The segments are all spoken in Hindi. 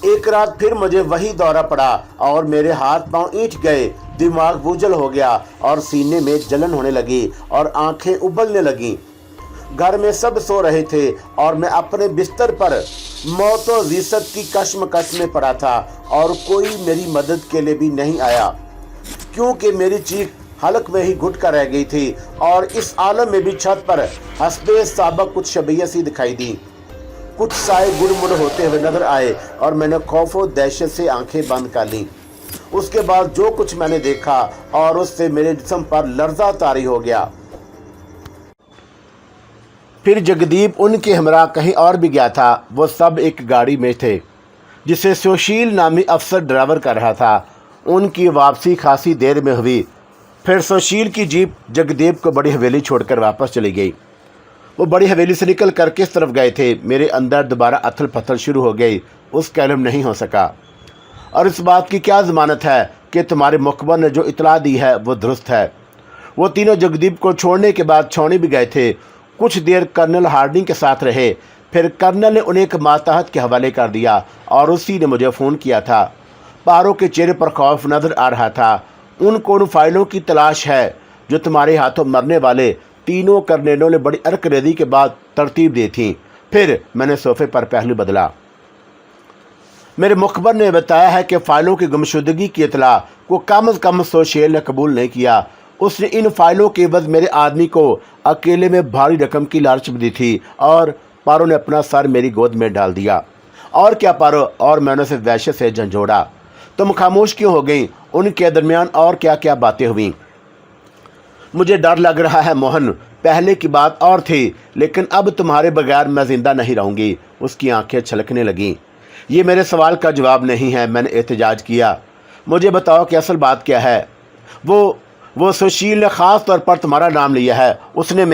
एक रात फिर मुझे वही दौरा पड़ा और मेरे हाथ पांव ईंट गए, दिमाग बोझल हो गया और सीने में जलन होने लगी और आंखें उबलने लगी। घर में सब सो रहे थे और मैं अपने बिस्तर पर मौत और रिसत की कश्मकश में पड़ा था और कोई मेरी मदद के लिए भी नहीं आया, क्योंकि मेरी चीख हलक में ही घुट कर रह गई थी और इस आलम में भी छत पर हस्बे साबक कुछ शबियत सी दिखाई दी। कुछ साए गुड़मुड़ होते हुए नजर आए और मैंने खौफ और दहशत से आंखें बंद कर ली। उसके बाद जो कुछ मैंने देखा और उससे मेरे जिस्म पर लर्जा तारी हो गया। फिर जगदीप उनके हमरा कहीं और भी गया था। वो सब एक गाड़ी में थे जिसे सुशील नामी अफसर ड्राइवर कर रहा था। उनकी वापसी खासी देर में हुई। फिर सुशील की जीप जगदीप को बड़ी हवेली छोड़कर वापस चली गई। वो बड़ी हवेली से निकल कर किस तरफ गए थे, मेरे अंदर दोबारा अथल पथल शुरू हो गई। उसका इल्म नहीं हो सका। और इस बात की क्या ज़मानत है कि तुम्हारे मुखबर ने जो इतला दी है वो दुरुस्त है। वो तीनों जगदीप को छोड़ने के बाद छावनी भी गए थे। कुछ देर कर्नल हार्डिंग के साथ रहे। फिर कर्नल ने उन्हें एक मातहत के हवाले कर दिया और उसी ने मुझे फ़ोन किया था। पारो के चेहरे पर खौफ नज़र आ रहा था। उनको उन फाइलों की तलाश है जो तुम्हारे हाथों मरने वाले तीनों कर्नलों ने बड़ी अरकरेजी के बाद तरतीब दी थी। फिर मैंने सोफे पर पहलू बदला। मेरे मुखबर ने बताया है कि फ़ाइलों की गुमशुदगी की इतला को कम अज़ कम सुशील ने कबूल नहीं किया। उसने इन फाइलों के एवज मेरे आदमी को अकेले में भारी रकम की लालच दी थी और पारो ने अपना सर मेरी गोद में डाल दिया। और क्या पारो, और मैंने उसे वहशत से झंझोड़ा। तुम खामोश क्यों हो गई? उनके दरमियान और क्या क्या बातें हुई? मुझे डर लग रहा है मोहन। पहले की बात और थी, लेकिन अब तुम्हारे बगैर मैं जिंदा नहीं रहूंगी। उसकी आंखें छलकने लगीं। ये मेरे सवाल का जवाब नहीं है, मैंने एहतजाज किया। मुझे बताओ कि असल बात क्या है? वो सुशील ने ख़ास तौर पर तुम्हारा नाम लिया है। उसने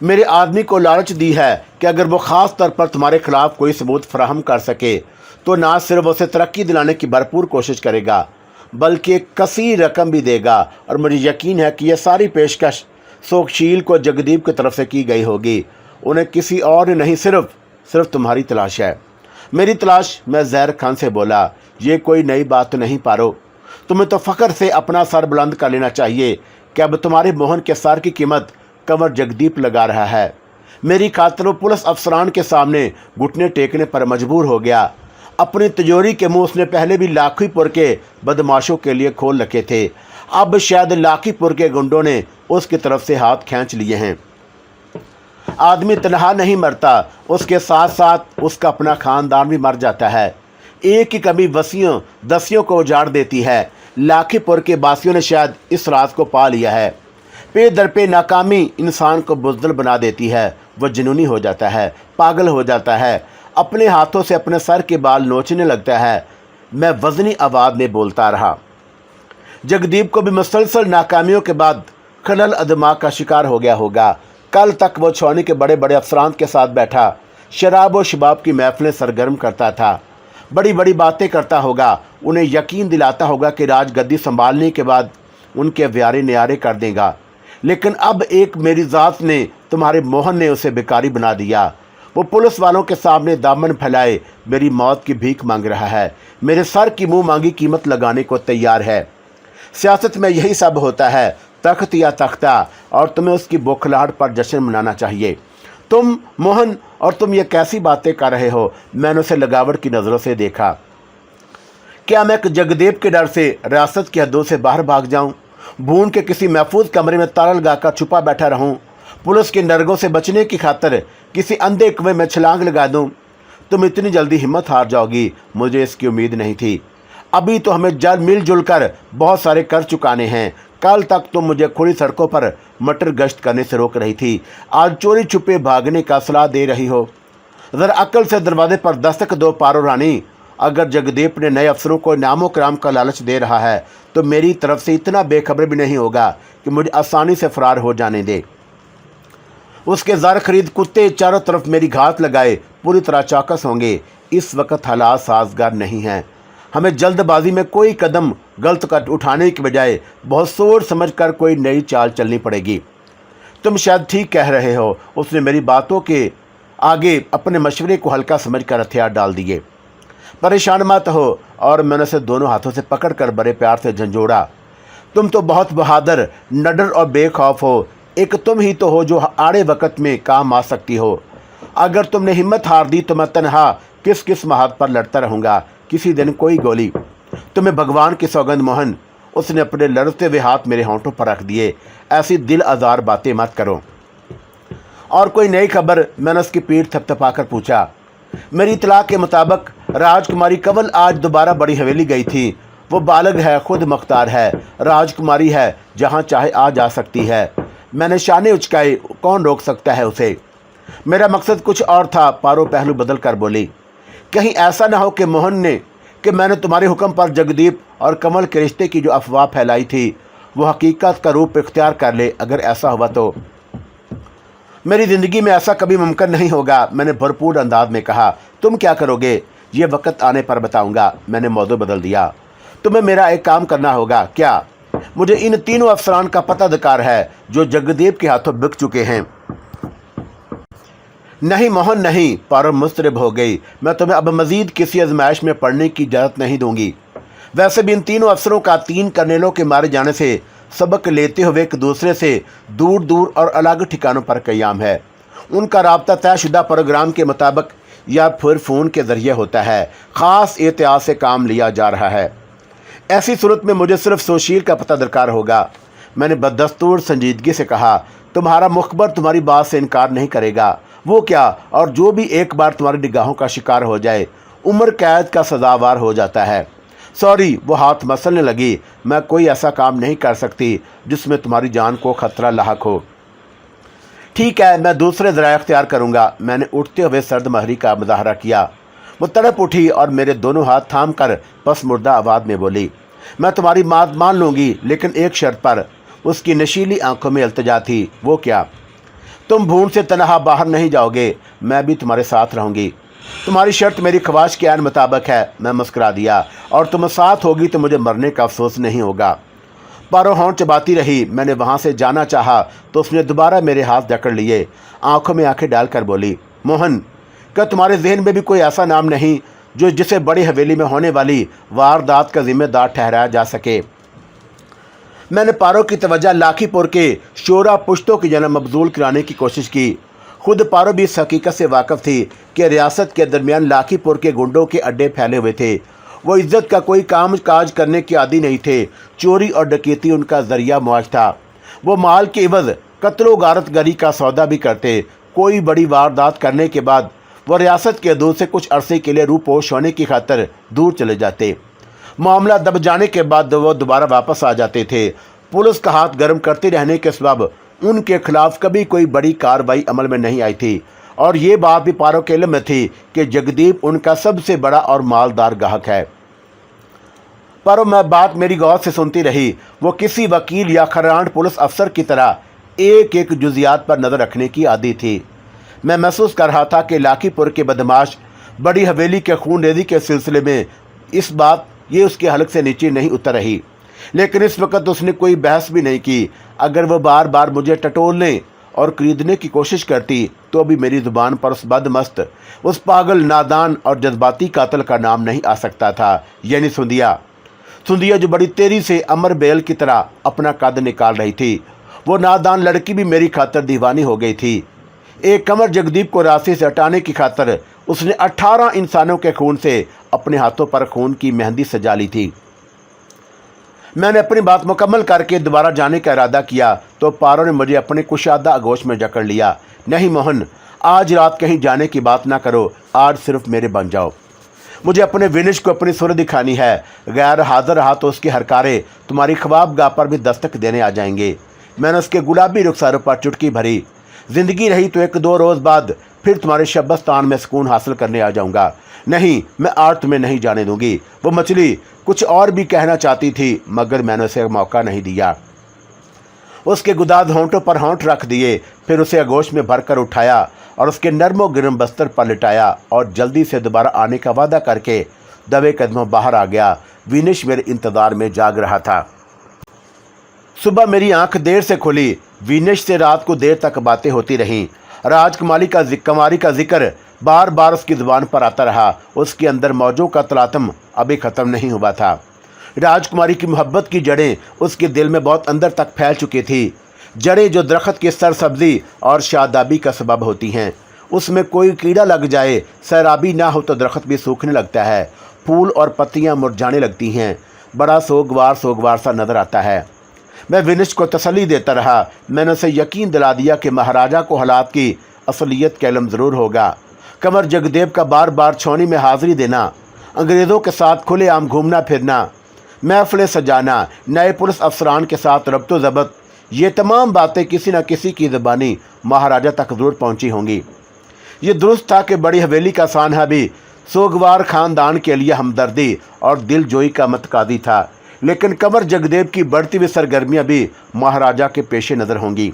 मेरे आदमी को लालच दी है कि अगर वो ख़ास तौर पर तुम्हारे खिलाफ कोई सबूत फराहम कर सके तो ना सिर्फ उसे तरक्की दिलाने की भरपूर कोशिश करेगा बल्कि एक कसीर रकम भी देगा। और मुझे यकीन है कि यह सारी पेशकश सुशील को जगदीप की तरफ से की गई होगी। उन्हें किसी और ने नहीं, सिर्फ तुम्हारी तलाश है। मेरी तलाश? मैं ज़हर खान से बोला। ये कोई नई बात तो नहीं पारो। तुम्हें तो फ़ख्र से अपना सर बुलंद कर लेना चाहिए कि अब तुम्हारे मोहन के सर की कीमत कंवर जगदीप लगा रहा है। मेरी खातिर पुलिस अफसरान के सामने घुटने टेकने पर मजबूर हो गया। अपनी तिजोरी के मुंह उसने पहले भी लाखीपुर के बदमाशों के लिए खोल रखे थे। अब शायद लाखीपुर के गुंडों ने उसकी तरफ से हाथ खींच लिए हैं। आदमी तनहा नहीं मरता, उसके साथ साथ उसका अपना खानदान भी मर जाता है। एक ही कमी वसियों दसियों को उजाड़ देती है। लाखीपुर के बासियों ने शायद इस राज को पा लिया है। पे दर पे नाकामी इंसान को बुज़दिल बना देती है। वह जुनूनी हो जाता है, पागल हो जाता है, अपने हाथों से अपने सर के बाल नोचने लगता है। मैं वज़नी आवाज़ में बोलता रहा। जगदीप को भी मुसलसल नाकामियों के बाद खलल दिमाग का शिकार हो गया होगा। कल तक वो छावनी के बड़े बड़े अफसरान के साथ बैठा शराब व शबाब की महफिलें सरगर्म करता था। बड़ी बड़ी बातें करता होगा। उन्हें यकीन दिलाता होगा कि राजगद्दी संभालने के बाद उनके व्यारे न्यारे कर देगा। लेकिन अब एक मेरी ज़ात ने, तुम्हारे मोहन ने उसे बेकारी बना दिया। वो पुलिस वालों के सामने दामन फैलाए मेरी मौत की भीख मांग रहा है। मेरे सर की मुंह मांगी कीमत लगाने को तैयार है। सियासत में यही सब होता है, तख्त या तख्ता, और तुम्हें उसकी बौखलाहट पर जश्न मनाना चाहिए। तुम मोहन, और तुम ये कैसी बातें कर रहे हो? मैंने उसे लगावट की नज़रों से देखा। क्या मैं जगदीप के डर से रियासत की हदों से बाहर भाग जाऊं? भून के किसी महफूज कमरे में ताला लगाकर छुपा बैठा रहूं? पुलिस के नरगों से बचने की खातिर किसी अंधे कुएं में छलांग लगा दूं? तुम इतनी जल्दी हिम्मत हार जाओगी, मुझे इसकी उम्मीद नहीं थी। अभी तो हमें मिलजुल कर बहुत सारे कर चुकाने हैं। कल तक तुम मुझे खुली सड़कों पर मटर गश्त करने से रोक रही थी, आज चोरी छुपे भागने का सलाह दे रही हो। ज़रा अक्ल से दरवाजे पर दस्तक दो पारो रानी। अगर जगदीप ने नए अफसरों को इनामो कराम का लालच दे रहा है तो मेरी तरफ से इतना बेखबर भी नहीं होगा कि मुझे आसानी से फरार हो जाने दे। उसके ज़र खरीद कुत्ते चारों तरफ मेरी घात लगाए पूरी तरह चौकस होंगे। इस वक्त हालात साजगार नहीं हैं। हमें जल्दबाजी में कोई कदम गलत कर उठाने के बजाय बहुत सोच समझ कर कोई नई चाल चलनी पड़ेगी। तुम शायद ठीक कह रहे हो। उसने मेरी बातों के आगे अपने मशवरे को हल्का समझ कर हथियार डाल दिए। परेशान मत हो। और मैंने उसे दोनों हाथों से पकड़कर बड़े प्यार से झंझोड़ा। तुम तो बहुत बहादुर, निडर और बेखौफ हो। एक तुम ही तो हो जो आड़े वक्त में काम आ सकती हो। अगर तुमने हिम्मत हार दी तो मैं तन्हा किस किस महाद पर लड़ता रहूँगा। किसी दिन कोई गोली। तुम्हें भगवान की सौगंध मोहन। उसने अपने लड़ते हुए हाथ मेरे होंठों पर रख दिए। ऐसी दिल आज़ार बातें मत करो। और कोई नई खबर? मैंने उसकी पीठ थपथपाकर पूछा। मेरी इतला के मुताबिक राजकुमारी कंवल आज दोबारा बड़ी हवेली गई थी। वो बालग है, खुद मुख्तार है, राजकुमारी है, जहाँ चाहे आ जा सकती है। मैंने शाने उचकाए। कौन रोक सकता है उसे? मेरा मकसद कुछ और था। पारो पहलू बदल कर बोली। कहीं ऐसा ना हो कि मोहन ने कि मैंने तुम्हारे हुक्म पर जगदीप और कमल के रिश्ते की जो अफवाह फैलाई थी वो हकीकत का रूप इख्तियार कर ले। अगर ऐसा हुआ तो मेरी ज़िंदगी में ऐसा कभी मुमकिन नहीं होगा। मैंने भरपूर अंदाज में कहा। तुम क्या करोगे ये वक्त आने पर बताऊंगा। मैंने मौजू बदल दिया। तुम्हें मेरा एक काम करना होगा। क्या? मुझे इन तीनों अफसरान का पता दरकार है जो जगदीप के हाथों बिक चुके हैं। नहीं मोहन नहीं। पारो मुस्तरब हो गई। मैं तुम्हें अब मजीद किसी आजमाइश में पढ़ने की इजाज़त नहीं दूंगी। वैसे भी इन तीनों अफसरों का 3 कर्नेलों के मारे जाने से सबक लेते हुए एक दूसरे से दूर दूर और अलग ठिकानों पर क़याम है। उनका राब्ता तयशुदा प्रोग्राम के मुताबिक या फिर फ़ोन के ज़रिए होता है। ख़ास एहतियात से काम लिया जा रहा है। ऐसी सूरत में मुझे सिर्फ सुशील का पता दरकार होगा। मैंने बदस्तूर संजीदगी से कहा। तुम्हारा मुखबर तुम्हारी बात से इनकार नहीं करेगा। वो क्या? और जो भी एक बार तुम्हारी निगाहों का शिकार हो जाए उम्र कैद का सजावार हो जाता है। सॉरी। वो हाथ मसलने लगी। मैं कोई ऐसा काम नहीं कर सकती जिसमें तुम्हारी जान को खतरा लाहक हो। ठीक है, मैं दूसरे ज़राए अख्तियार करूँगा। मैंने उठते हुए सर्द महरी का मुजाहरा किया। वो तड़प उठी और मेरे दोनों हाथ थाम कर पसमुर्दा आवाज़ में बोली, मैं तुम्हारी बात मान लूँगी लेकिन एक शर्त पर। उसकी नशीली आंखों में इल्तिजा थी। वो क्या? तुम भून से तनहा बाहर नहीं जाओगे। मैं भी तुम्हारे साथ रहूँगी। तुम्हारी शर्त मेरी ख्वाहिश के आन मुताबिक है। मैं मुस्कुरा दिया। और तुम साथ होगी तो मुझे मरने का अफसोस नहीं होगा। पारो होंठ चबाती रही। मैंने वहाँ से जाना चाहा तो उसने दोबारा मेरे हाथ जकड़ लिए। आंखों में आंखें डालकर बोली, मोहन, क्या तुम्हारे जहन में भी कोई ऐसा नाम नहीं जो जिसे बड़ी हवेली में होने वाली वारदात का जिम्मेदार ठहराया जा सके? मैंने पारो की तवज्जो लाखीपुर के शोरा पुश्तों की जन्म मबजूल कराने की कोशिश की। खुद पारो भी इस हकीकत से वाकफ़ थी कि रियासत के दरमियान लाखीपुर के गुंडों के अड्डे फैले हुए थे। वो इज्जत का कोई काम काज करने के आदी नहीं थे। चोरी और डकैती उनका जरिया मुआश था। वो माल के इवज़ कत्लो गारतगरी का सौदा भी करते। कोई बड़ी वारदात करने के बाद वो रियासत के दूर से कुछ अरसे के लिए रूपोश होने की खातर दूर चले जाते। मामला दब जाने के बाद वो दोबारा वापस आ जाते थे। पुलिस का हाथ गर्म करते रहने के सबब उनके खिलाफ कभी कोई बड़ी कार्रवाई अमल में नहीं आई थी। और ये बात भी पारो के इल्म में थी कि जगदीप उनका सबसे बड़ा और मालदार गाहक है। पर मैं बात मेरी गौर से सुनती रही। वो किसी वकील या खरांड पुलिस अफसर की तरह एक एक जुजियात पर नज़र रखने की आदी थी। मैं महसूस कर रहा था कि लाखीपुर के बदमाश बड़ी हवेली के खूनरेजी के सिलसिले में इस बात ये उसके हलक से नीचे नहीं उतर रही। लेकिन इस वक्त उसने कोई बहस भी नहीं की। अगर वह बार बार मुझे टटोलने और खरीदने की कोशिश करती तो भी मेरी ज़ुबान पर उस बदमस्त, उस पागल, नादान और जज्बाती कातिल का नाम नहीं आ सकता था, यानी सुंदिया। सुंदिया जो बड़ी तेजी से अमर बेल की तरह अपना कद निकाल रही थी। वो नादान लड़की भी मेरी खातर दीवानी हो गई थी। एक कमर जगदीप को रास्ते से हटाने की खातर उसने 18 इंसानों के खून से अपने हाथों पर खून की मेहंदी सजा ली थी। मैंने अपनी बात मुकम्मल करके दोबारा जाने का इरादा किया तो पारो ने मुझे अपने कुशादा आगोश में जकड़ लिया। नहीं मोहन, आज रात कहीं जाने की बात ना करो। आज सिर्फ मेरे बन जाओ। मुझे अपने विनिश को अपनी सुर दिखानी है। गैर हाजिर रहा तो उसके हरकारे तुम्हारी ख्वाबगाह पर भी दस्तक देने आ जाएंगे। मैंने उसके गुलाबी रुखसारों पर चुटकी भरी। जिंदगी रही तो 1-2 रोज़ बाद फिर तुम्हारे शब्बस्तान में सुकून हासिल करने आ जाऊंगा। नहीं, मैं आज तुम्हें नहीं जाने दूंगी। वो मछली कुछ और भी कहना चाहती थी मगर मैंने उसे मौका नहीं दिया। उसके गुदाद होंठों पर होंठ रख दिए। फिर उसे आगोश में भरकर उठाया और उसके नर्मो गिरम बस्तर पर लिटाया और जल्दी से दोबारा आने का वादा करके दबे कदमों बाहर आ गया। विनिश मेरे इंतज़ार में जाग रहा था। सुबह मेरी आंख देर से खुली। विनिश से रात को देर तक बातें होती रहीं। राजकुमारी का जिक्र बार बार उसकी जुबान पर आता रहा। उसके अंदर मौजों का तलातम अभी ख़त्म नहीं हुआ था। राजकुमारी की मोहब्बत की जड़ें उसके दिल में बहुत अंदर तक फैल चुकी थी। जड़ें जो दरख्त की सरसब्जी और शादाबी का सबब होती हैं। उसमें कोई कीड़ा लग जाए, सैराबी ना हो तो दरख्त भी सूखने लगता है, फूल और पत्तियां मुरझाने लगती हैं। बड़ा सोगवार सा नजर आता है। मैं विनिश को तसल्ली देता रहा। मैंने उसे यकीन दिला दिया कि महाराजा को हालात की असलियत का इल्म ज़रूर होगा। कंवर जगदेव का बार बार छावनी में हाजिरी देना, अंग्रेज़ों के साथ खुलेआम घूमना फिरना, महफिलें सजाना, नए पुलिस अफसरान के साथ रब्तो ज़ब्त, ये तमाम बातें किसी न किसी की ज़बानी महाराजा तक ज़रूर पहुँची होंगी। ये दुरुस्त था कि बड़ी हवेली का सानहा भी सोगवार ख़ानदान के लिए हमदर्दी और दिलजोई का मतकादी था, लेकिन कंवर जगदेव की बढ़ती हुई सरगर्मियाँ भी महाराजा के पेशे नज़र होंगी।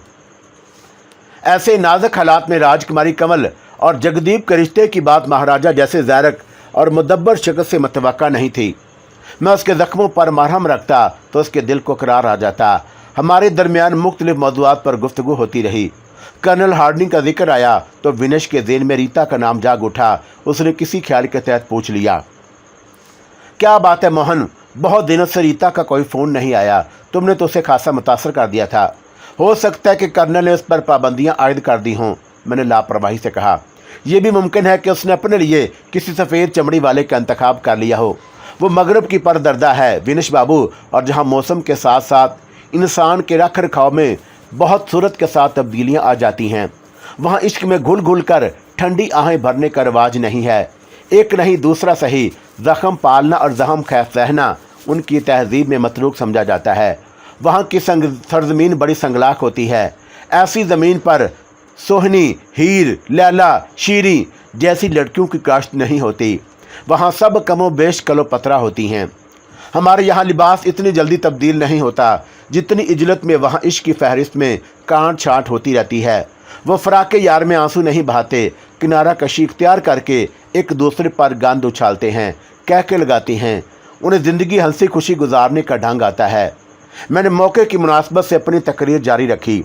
ऐसे नाजुक हालात में राजकुमारी कमल और जगदीप के रिश्ते की बात महाराजा जैसे ज़ारक और मुदब्बर शख्स से मुतवक्का नहीं थी। मैं उसके ज़ख्मों पर मरहम रखता तो उसके दिल को करार आ जाता। हमारे दरमियान मुख्तलिफ मौज़ूआत पर गुफ्तगू होती रही। कर्नल हार्डिंग का जिक्र आया तो विनेश के ज़हन में रीता का नाम जाग उठा। उसने किसी ख्याल के तहत पूछ लिया, क्या बात है मोहन, बहुत दिनों से रीता का कोई फ़ोन नहीं आया। तुमने तो उसे खासा मुतासर कर दिया था। हो सकता है कि कर्नल ने उस पर पाबंदियां आयद कर दी हों, मैंने लापरवाही से कहा। यह भी मुमकिन है कि उसने अपने लिए किसी सफ़ेद चमड़ी वाले का इंतखाब कर लिया हो। वो मगरब की परदर्दा है विनिश बाबू, और जहाँ मौसम के साथ साथ इंसान के रख रखाव में बहुत सूरत के साथ तब्दीलियाँ आ जाती हैं, वहाँ इश्क में घुल घुल कर ठंडी आहें भरने का रिवाज नहीं है। एक नहीं दूसरा सही, ज़ख़म पालना और ज़ख़म खैफ सहना उनकी तहजीब में मतरूक समझा जाता है। वहाँ की सरजमीन बड़ी संगलाक होती है। ऐसी ज़मीन पर सोहनी, हीर, लैला, शीरी जैसी लड़कियों की काश्त नहीं होती। वहाँ सब कमो बेश कलो पतरा होती हैं। हमारे यहाँ लिबास इतनी जल्दी तब्दील नहीं होता जितनी इजलत में वहाँ इश्क की फहरिस्त में कांट छाँट होती रहती है। वो फराके यार में आंसू नहीं बहाते, किनारा कशी इख्तियार करके एक दूसरे पर गंद उछालते हैं, कह के लगाते हैं। उन्हें ज़िंदगी हंसी खुशी गुजारने का ढंग आता है। मैंने मौके की मुनासबत से अपनी तकरीर जारी रखी।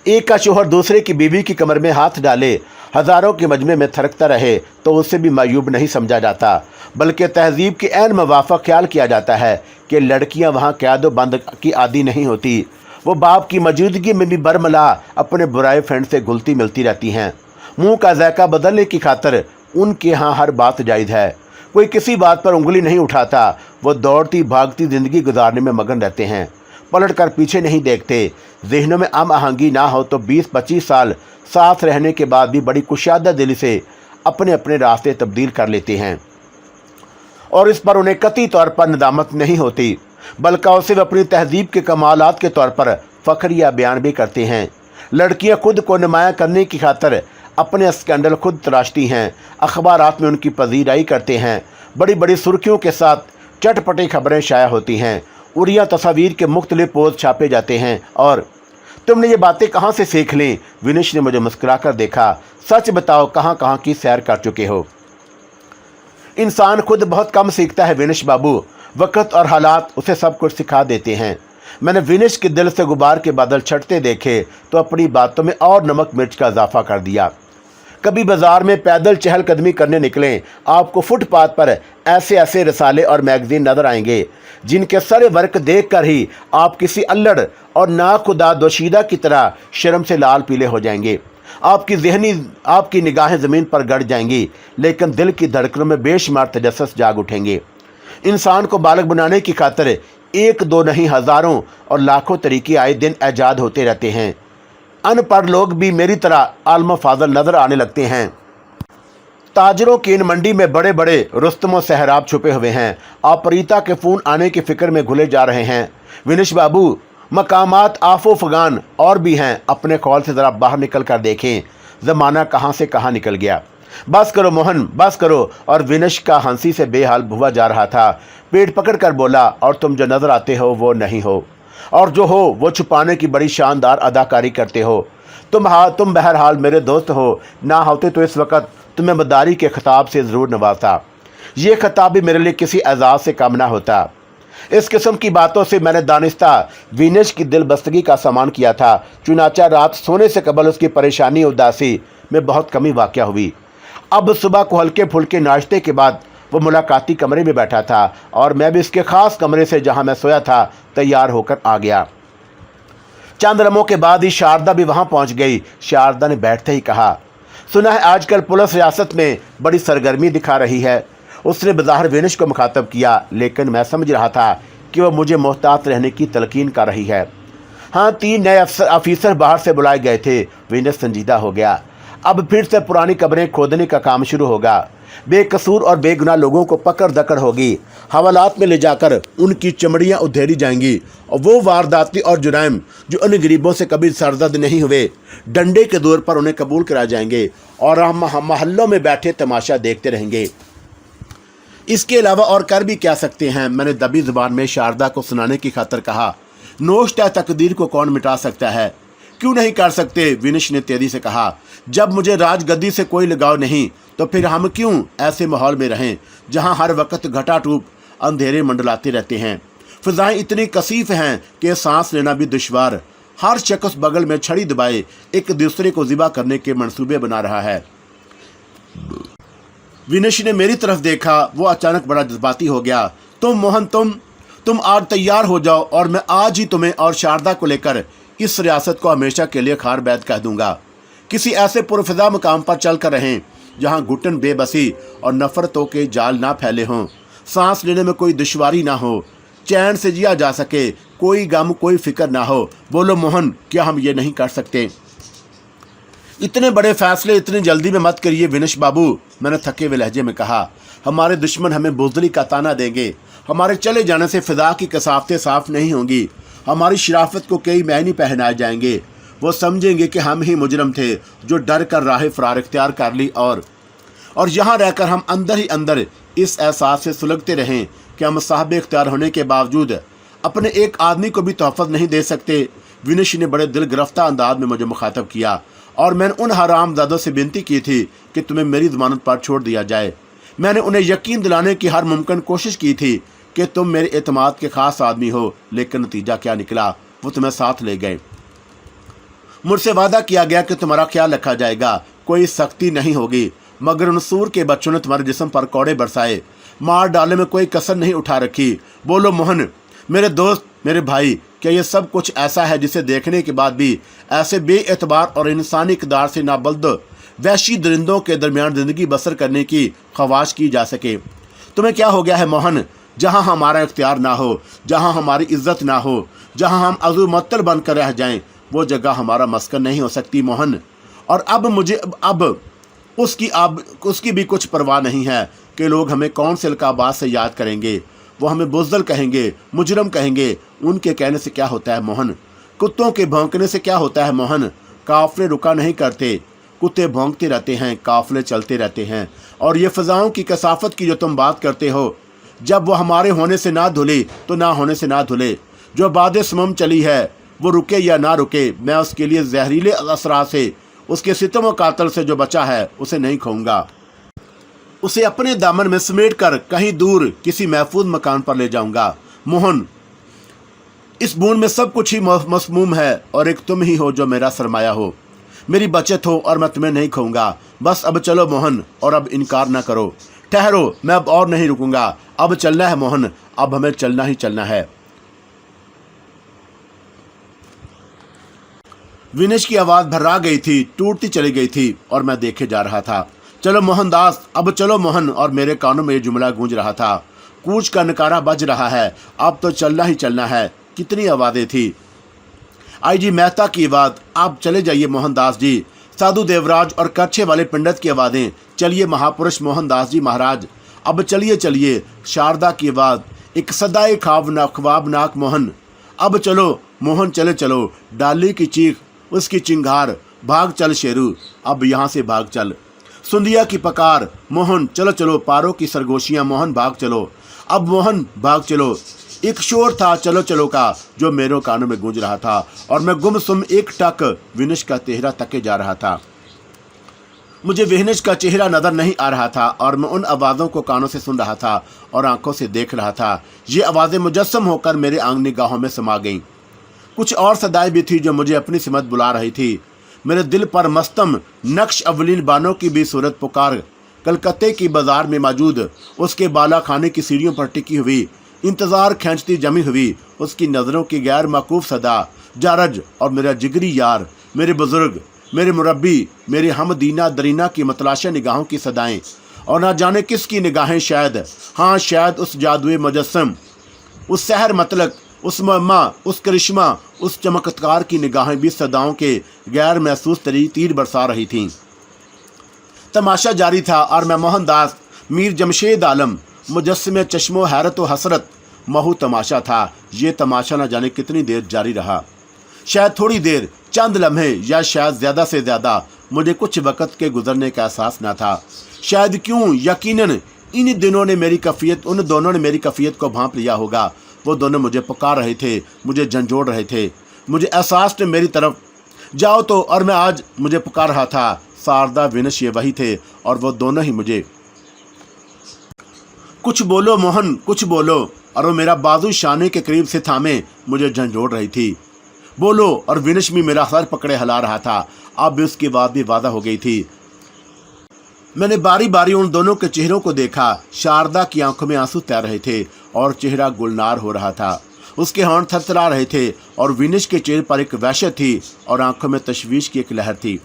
एक का शोहर दूसरे की बीवी की कमर में हाथ डाले हज़ारों के मजमे में थरकता रहे तो उससे भी मायूब नहीं समझा जाता, बल्कि तहजीब के ऐन मुवाफ़क़ ख्याल किया जाता है कि लड़कियां वहां क़यादो बंद की आदी नहीं होती। वो बाप की मौजूदगी में भी बरमला अपने बुराए फ्रेंड से घुलती मिलती रहती हैं। मुंह का जायका बदलने की खातर उनके यहाँ हर बात जायज़ है। कोई किसी बात पर उंगली नहीं उठाता। वो दौड़ती भागती ज़िंदगी गुजारने में मगन रहते हैं, पलट कर पीछे नहीं देखते। ज़हनों में हम आहंगी ना हो तो 20-25 साल साथ रहने के बाद भी बड़ी कुशादा दिली से अपने अपने रास्ते तब्दील कर लेते हैं, और इस पर उन्हें कतई तौर पर नदामत नहीं होती, बल्कि वो सिर्फ अपनी तहजीब के कमालात के तौर पर फ़ख्र या बयान भी करते हैं। लड़कियां खुद को नुमायाँ करने की खातर अपने स्कैंडल खुद तराशती हैं, अखबारात में उनकी पजीराई करते हैं। बड़ी बड़ी सुर्खियों के साथ चटपटी खबरें शाया होती हैं, उड़िया तस्वीर के मुख्तलिफ पोज छापे जाते हैं। और तुमने ये बातें कहाँ से सीख लीं? विनिश ने मुझे मुस्कुराकर देखा। सच बताओ, कहाँ कहाँ की सैर कर चुके हो? इंसान खुद बहुत कम सीखता है विनिश बाबू, वक़्त और हालात उसे सब कुछ सिखा देते हैं। मैंने विनिश के दिल से गुबार के बादल छटते देखे तो अपनी बातों में और नमक मिर्च का इजाफा कर दिया। कभी बाजार में पैदल चहलकदमी करने निकलें, आपको फुटपाथ पर ऐसे ऐसे रसाले और मैगजीन नजर आएंगे जिनके सारे वर्क देख कर ही आप किसी अल्लड़ और नाखुदा दोशीदा की तरह शर्म से लाल पीले हो जाएंगे। आपकी निगाहें ज़मीन पर गड़ जाएंगी, लेकिन दिल की धड़कनों में बेशुमार तजस्सुस जाग उठेंगे। इंसान को बालक बनाने की खातिर एक दो नहीं हज़ारों और लाखों तरीके आए दिन ईजाद होते रहते हैं। अनपढ़ लोग भी मेरी तरह आलम फाजल नज़र आने लगते हैं। ताजरों की इन मंडी में बड़े बड़े रुस्तमों सहराब छुपे हुए हैं। आप रीता के फ़ोन आने की फ़िक्र में घुले जा रहे हैं। विनिश बाबू, मकामात आफो फगान और भी हैं। अपने कॉल से ज़रा बाहर निकल कर देखें, ज़माना कहाँ से कहाँ निकल गया। बस करो मोहन, बस करो। और विनिश का हंसी से बेहाल हुआ जा रहा था। पेट पकड़ कर बोला, और तुम जो नज़र आते हो वो नहीं हो, और जो हो वो छुपाने की बड़ी शानदार अदाकारी करते हो। तुम बहरहाल मेरे दोस्त हो, ना होते तो इस वक्त तुम्हें मदारी के खिताब से ज़रूर नवाजा। ये खिताब भी मेरे लिए किसी एजाज़ से कम ना होता। इस किस्म की बातों से मैंने दानिस्ता विनिश की दिलबस्तगी का सामान किया था। चुनाचा रात सोने से कबल उसकी परेशानी उदासी में बहुत कमी वाक़या हुई। अब सुबह को हल्के फुल्के नाश्ते के बाद वो मुलाकाती कमरे में बैठा था और मैं भी इसके खास कमरे से जहां मैं सोया था तैयार होकर आ गया। चंद लम्हों के बाद ही शारदा भी वहां पहुंच गई। शारदा ने बैठते ही कहा, सुना है आजकल पुलिस रियासत में बड़ी सरगर्मी दिखा रही है। उसने बज़ाहिर विनिश को मुखातब किया, लेकिन मैं समझ रहा था कि वह मुझे मोहतात रहने की तलकीन कर रही है। हाँ, 3 नए ऑफिसर बाहर से बुलाए गए थे। विनिश संजीदा हो गया। अब फिर से पुरानी कब्रें खोदने का काम शुरू होगा। बेकसूर और बेगुनाह लोगों को पकड़ दकड़ होगी। हवालात में ले जाकर उनकी चमड़ियाँ उधेड़ी जाएंगी और वो वारदाती और जुराइम जो उन गरीबों से कभी सरदर्द नहीं हुए, डंडे के दौर पर उन्हें कबूल कराए जाएंगे और हम महल्लों में बैठे तमाशा देखते रहेंगे। इसके अलावा और कर भी क्या सकते हैं? मैंने दबी जुबान में शारदा को सुनाने की खातर कहा। नोश्त है तकदीर को कौन मिटा सकता है? क्यों नहीं कर सकते? विनिश ने तेजी से कहा। जब मुझे राजगद्दी से कोई लगाव नहीं तो फिर हम क्यों ऐसे माहौल में रहें जहां हर वक्त घटाटूप अंधेरे मंडलाते रहते हैं। फिजाएं इतनी कसीफ हैं कि सांस लेना भी दुश्वार। हर शख्स बगल में छड़ी दबाए एक दूसरे को ज़िबा करने के मंसूबे बना रहा है। विनिश ने मेरी तरफ देखा। वो अचानक बड़ा जज्बाती हो गया। तुम मोहन, तुम आज तैयार हो जाओ और मैं आज ही तुम्हें और शारदा को लेकर इस रियासत को हमेशा के लिए खार बैद कह दूंगा। किसी ऐसे पुरफिजा मकाम पर चल कर रहें जहाँ घुटन, बेबसी और नफरतों के जाल ना फैले हों, सांस लेने में कोई दुश्वारी ना हो, चैन से जिया जा सके, कोई गम कोई फिक्र ना हो। बोलो मोहन, क्या हम ये नहीं कर सकते? इतने बड़े फैसले इतनी जल्दी में मत करिए विनिश बाबू, मैंने थके हुए लहजे में कहा। हमारे दुश्मन हमें बुज़दिली का ताना देंगे। हमारे चले जाने से फिजा की कसाफतें साफ नहीं होंगी। हमारी शराफत को कई मैनी पहनाए जाएंगे। वो समझेंगे कि हम ही मुजरम थे जो डर कर राह फरार इख्तियार कर ली और यहाँ रहकर हम अंदर ही अंदर इस एहसास से सुलगते रहें कि हम साहब इख्तियार होने के बावजूद अपने एक आदमी को भी तोहफत नहीं दे सकते। विनिश ने बड़े दिल गिरफ्ता अंदाज में मुझे मुखातब किया और मैंने उन हरामजादों से विनती की थी कि तुम्हें मेरी ज़मानत पर छोड़ दिया जाए। मैंने उन्हें यकीन दिलाने की हर मुमकिन कोशिश की थी कि तुम मेरे एतमाद के खास आदमी हो, लेकिन नतीजा क्या निकला? वो तुम्हें साथ ले गए। मुझसे वादा किया गया कि तुम्हारा ख्याल रखा जाएगा, कोई सख्ती नहीं होगी, मगर उन सूर के बच्चों ने तुम्हारे जिस्म पर कौड़े बरसाए, मार डालने में कोई कसर नहीं उठा रखी। बोलो मोहन, मेरे दोस्त, मेरे भाई, क्या ये सब कुछ ऐसा है जिसे देखने के बाद भी ऐसे बेएतबार और इंसानी इक़दार से नाबल्द वहशी दरिंदों के दरमियान ज़िंदगी बसर करने की ख्वाहिश की जा सके? तुम्हें क्या हो गया है मोहन? जहाँ हमारा इख्तियार ना हो, जहाँ हमारी इज्जत ना हो, जहाँ हम अज़ू मत्तल बन कर रह जाएं, वो जगह हमारा मस्कन नहीं हो सकती मोहन। और अब उसकी भी कुछ परवाह नहीं है कि लोग हमें कौन से लकाबात से याद करेंगे। वो हमें बुज़दिल कहेंगे, मुजरम कहेंगे। उनके कहने से क्या होता है मोहन? कुत्तों के भौंकने से क्या होता है मोहन? काफ़िले रुका नहीं करते, कुत्ते भौंकते रहते हैं, काफ़िले चलते रहते हैं। और ये फ़ज़ाओं की कसाफत की जो तुम बात करते हो, जब वो हमारे होने से ना धुले तो ना होने से ना धुले। जो बाद समम चली है वो रुके या ना रुके, मैं उसके लिए जहरीले असरा से, उसके सितम व कातल से जो बचा है उसे नहीं खोऊंगा। उसे अपने दामन में समेट कर कहीं दूर किसी महफूज मकान पर ले जाऊंगा। मोहन, इस बूंद में सब कुछ ही मसमूम है और एक तुम ही हो जो मेरा सरमाया हो, मेरी बचत हो, और मैं तुम्हें नहीं खोऊंगा। बस अब चलो मोहन, और अब इनकार ना करो। ठहरो, मैं अब और नहीं रुकूंगा। अब चलना है मोहन, अब हमें चलना ही चलना है। विनिश की आवाज़ भर्रा गई थी, टूटती चली गई थी और मैं देखे जा रहा था। चलो मोहनदास, अब चलो मोहन, और मेरे कानों में ये जुमला गूंज रहा था। कूच का नकारा बज रहा है, अब तो चलना ही चलना है। कितनी आवाज़ें थी। आईजी मेहता की आवाज़, आप चले जाइए मोहनदास जी। साधु देवराज और कच्छे वाले पंडित की आवाज़ें, चलिए महापुरुष मोहनदास जी महाराज, अब चलिए चलिए। शारदा की आवाज़, एक सदाए ख्वाबनाक मोहन, अब चलो मोहन, चले चलो। डाली की चीख, उसकी चिंगार, भाग चल शेरू, अब यहाँ से भाग चल। सुंदिया की पकार, मोहन चलो चलो। पारों की सरगोशियाँ, मोहन भाग चलो, अब मोहन भाग चलो। एक शोर था चलो चलो का जो मेरे कानों में गूंज रहा था और मैं गुमसुम एक टक विनिश का चेहरा तके जा रहा था। मुझे विनिश का चेहरा नजर नहीं आ रहा था और मैं उन आवाज़ों को कानों से सुन रहा था और आंखों से देख रहा था। ये आवाज़ें मुजस्सम होकर मेरे आंग निगाहों में समा गईं। कुछ और सदाएं भी थी जो मुझे अपनी सिमत बुला रही थी। मेरे दिल पर मस्तम नक्श अवलीन बानों की भी सूरत पुकार कलकत्ते की बाजार में मौजूद उसके बाला खाने की सीढ़ियों पर टिकी हुई, इंतजार खींचती जमी हुई उसकी नज़रों की गैर मकूफ सदा, जारज और मेरा जिगरी यार, मेरे बुजुर्ग, मेरे मुरब्बी, मेरे हम दीना दरीना की मतलाशा निगाहों की सदाएं, और ना जाने किसकी निगाहें, शायद, हाँ शायद उस जादुए मुजस्सम, उस सहर मतलक, उस मम्मा, उस करिश्मा, उस चमत्कार की निगाहें भी सदाओं के गैर महसूस तीर बरसा रही थीं। तमाशा जारी था और मैं मोहनदास, मीर जमशेद आलम, मुजस्सम चश्मो हैरत व हसरत महू तमाशा था। ये तमाशा न जाने कितनी देर जारी रहा, शायद थोड़ी देर, चंद लम्हे, या शायद ज़्यादा से ज़्यादा। मुझे कुछ वक़्त के गुजरने का एहसास न था। शायद क्यों, यकीनन उन दोनों ने मेरी कफ़ियत को भांप लिया होगा। वो दोनों मुझे पुकार रहे थे, मुझे झंझोड़ रहे थे। मुझे एहसास ने मेरी तरफ जाओ तो, और मैं आज मुझे पुकार रहा था। शारदा, विनश, ये वही थे, और वो दोनों ही मुझे कुछ बोलो मोहन, कुछ बोलो, और वो मेरा बाजू शाने के करीब से थामे मुझे झंझोड़ रही थी। बोलो, और विनश भी मेरा सर पकड़े हिला रहा था। अब भी उसकी बात भी वादा हो गई थी। मैंने बारी बारी उन दोनों के चेहरों को देखा। शारदा की आंखों में आंसू तैर रहे थे और चेहरा गुलनार हो रहा था। उसके होंठ थरथरा रहे थे और विनिश के चेहरे पर एक वहशत थी और आंखों में तशवीश की एक लहर थी।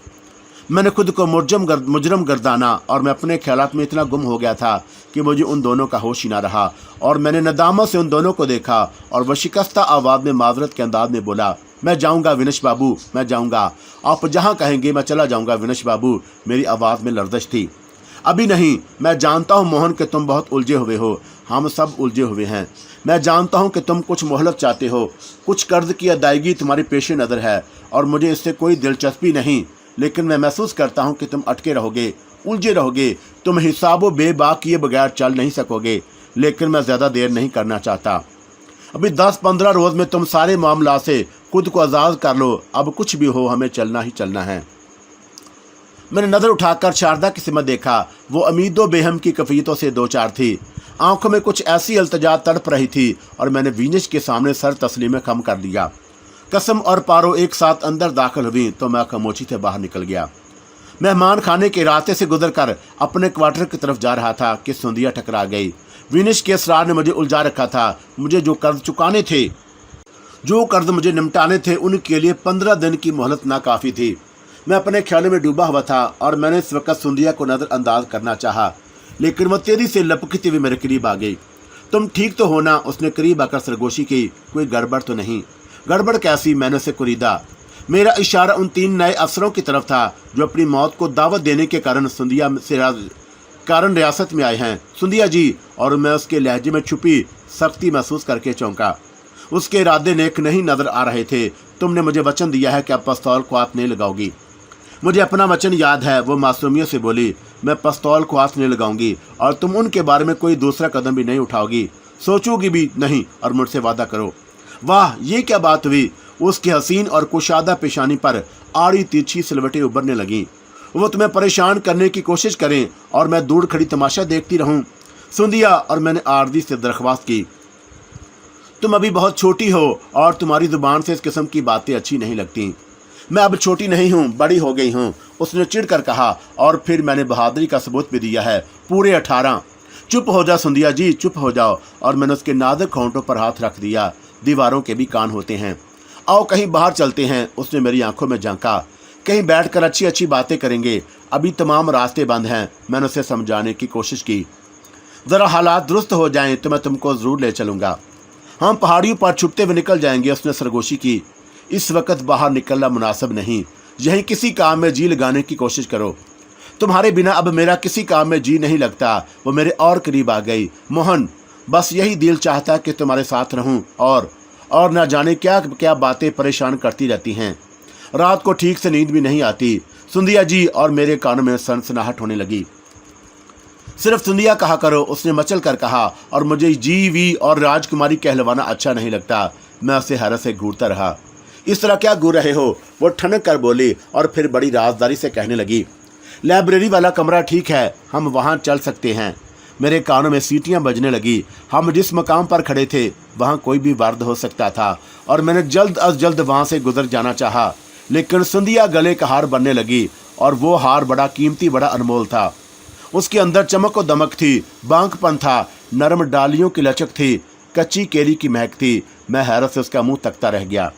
मैंने खुद को मुजरम गर्दाना और मैं अपने ख्यालात में इतना गुम हो गया था कि मुझे उन दोनों का होश ही ना रहा। और मैंने नदामत से उन दोनों को देखा और वह शिकस्ता आवाज़ में माजरत के अंदाज में बोला, मैं जाऊंगा विनश बाबू, मैं जाऊंगा। आप जहां कहेंगे मैं चला जाऊंगा विनश बाबू। मेरी आवाज़ में लर्जश थी। अभी नहीं, मैं जानता हूं मोहन कि तुम बहुत उलझे हुए हो, हम सब उलझे हुए हैं। मैं जानता हूं कि तुम कुछ मोहलत चाहते हो, कुछ कर्ज की अदायगी तुम्हारी पेश नज़र है और मुझे इससे कोई दिलचस्पी नहीं। लेकिन मैं महसूस करता हूं कि तुम अटके रहोगे, उलझे रहोगे, तुम हिसाबो बेबाक किए बगैर चल नहीं सकोगे। लेकिन मैं ज़्यादा देर नहीं करना चाहता। अभी 10-15 रोज़ में तुम सारे मामला से खुद को आज़ाद कर लो। अब कुछ भी हो, हमें चलना ही चलना है। मैंने नज़र उठाकर शारदा की सिमत देखा। वो अमीदो बेहम की कफ़ीयतों से दो चार थी। आंखों में कुछ ऐसी अल्तजा तड़प रही थी और मैंने विनिश के सामने सर तस्लीम खम कर दिया। कसम और पारो एक साथ अंदर दाखिल हुई तो मैं खामोशी से बाहर निकल गया। मेहमान खाने के रास्ते से गुजरकर अपने क्वार्टर की तरफ जा रहा था कि सुंदिया टकरा गई। विनिश के असरार ने मुझे उलझा रखा था। मुझे जो कर्ज चुकाने थे, जो कर्ज मुझे निपटाने थे, उनके लिए 15 दिन की मोहलत नाकाफ़ी थी। मैं अपने ख्यालों में डूबा हुआ था और मैंने इस वक्त सुंदिया को नज़रअंदाज करना चाहा, लेकिन वह तेजी से लपकती हुई मेरे करीब आ गई। तुम ठीक तो हो ना? उसने करीब आकर सरगोशी की। कोई गड़बड़ तो नहीं? गड़बड़ कैसी? मैंने उसे कुरीदा। मेरा इशारा उन 3 नए अफसरों की तरफ था जो अपनी मौत को दावत देने के कारण रियासत में आए हैं। सुंदिया जी। और मैं उसके लहजे में छुपी सख्ती महसूस करके चौंका। उसके इरादे नेक नहीं नजर आ रहे थे। तुमने मुझे वचन दिया है कि अब पिस्तौल को हाथ नहीं लगाओगी। मुझे अपना वचन याद है, वो मासूमियत से बोली। मैं पिस्तौल को हाथ नहीं लगाऊंगी और तुम उनके बारे में कोई दूसरा कदम भी नहीं उठाओगी, सोचोगी भी नहीं, और मुझसे वादा करो। वाह, ये क्या बात हुई? उसकी हसीन और कुशादा पेशानी पर आड़ी तिरछी सिलवटें उभरने लगीं। वो तुम्हें परेशान करने की कोशिश करें और मैं दूर खड़ी तमाशा देखती रहूं। सुंदिया, और मैंने आर्जी से दरख्वास्त की, तुम अभी बहुत छोटी हो और तुम्हारी जुबान से इस किस्म की बातें अच्छी नहीं लगती। मैं अब छोटी नहीं हूँ, बड़ी हो गई हूँ, उसने चिढ़कर कहा। और फिर मैंने बहादुरी का सबूत भी दिया है, पूरे 18। चुप हो जा सुंदिया जी, चुप हो जाओ। और मैंने उसके नाजुक होंठों पर हाथ रख दिया। दीवारों के भी कान होते हैं। आओ कहीं बाहर चलते हैं। उसने मेरी आंखों में झांका। कहीं बैठकर अच्छी अच्छी बातें करेंगे, अभी तमाम रास्ते बंद हैं। मैंने उसे समझाने की कोशिश की, ज़रा हालात दुरुस्त हो जाएं तो मैं तुमको ज़रूर ले चलूँगा। हम पहाड़ियों पर छुपते हुए निकल जाएंगे। उसने सरगोशी की। इस वक्त बाहर निकलना मुनासिब नहीं। यहीं किसी काम में जी लगाने की कोशिश करो। तुम्हारे बिना अब मेरा किसी काम में जी नहीं लगता। वो मेरे और करीब आ गई। मोहन, बस यही दिल चाहता कि तुम्हारे साथ रहूं और न जाने क्या क्या बातें परेशान करती रहती हैं। रात को ठीक से नींद भी नहीं आती। सुंदिया जी, और मेरे कानों में सनसनाहट होने लगी। सिर्फ सुंदिया कहा करो, उसने मचल कर कहा। और मुझे जी वी और राजकुमारी कहलवाना अच्छा नहीं लगता। मैं उसे हैरत से घूरता रहा। इस तरह क्या घूर रहे हो? वो ठनक कर बोली और फिर बड़ी राजदारी से कहने लगी, लाइब्रेरी वाला कमरा ठीक है, हम वहाँ चल सकते हैं। मेरे कानों में सीटियाँ बजने लगी। हम जिस मकाम पर खड़े थे वहाँ कोई भी वारद हो सकता था और मैंने जल्द अज जल्द वहाँ से गुजर जाना चाहा। लेकिन सुंदिया गले का हार बनने लगी और वो हार बड़ा कीमती, बड़ा अनमोल था। उसके अंदर चमक और दमक थी, बांकपन था, नरम डालियों की लचक थी, कच्ची केरी की महक थी। मैं हैरत से उसका मुंह तकता रह गया।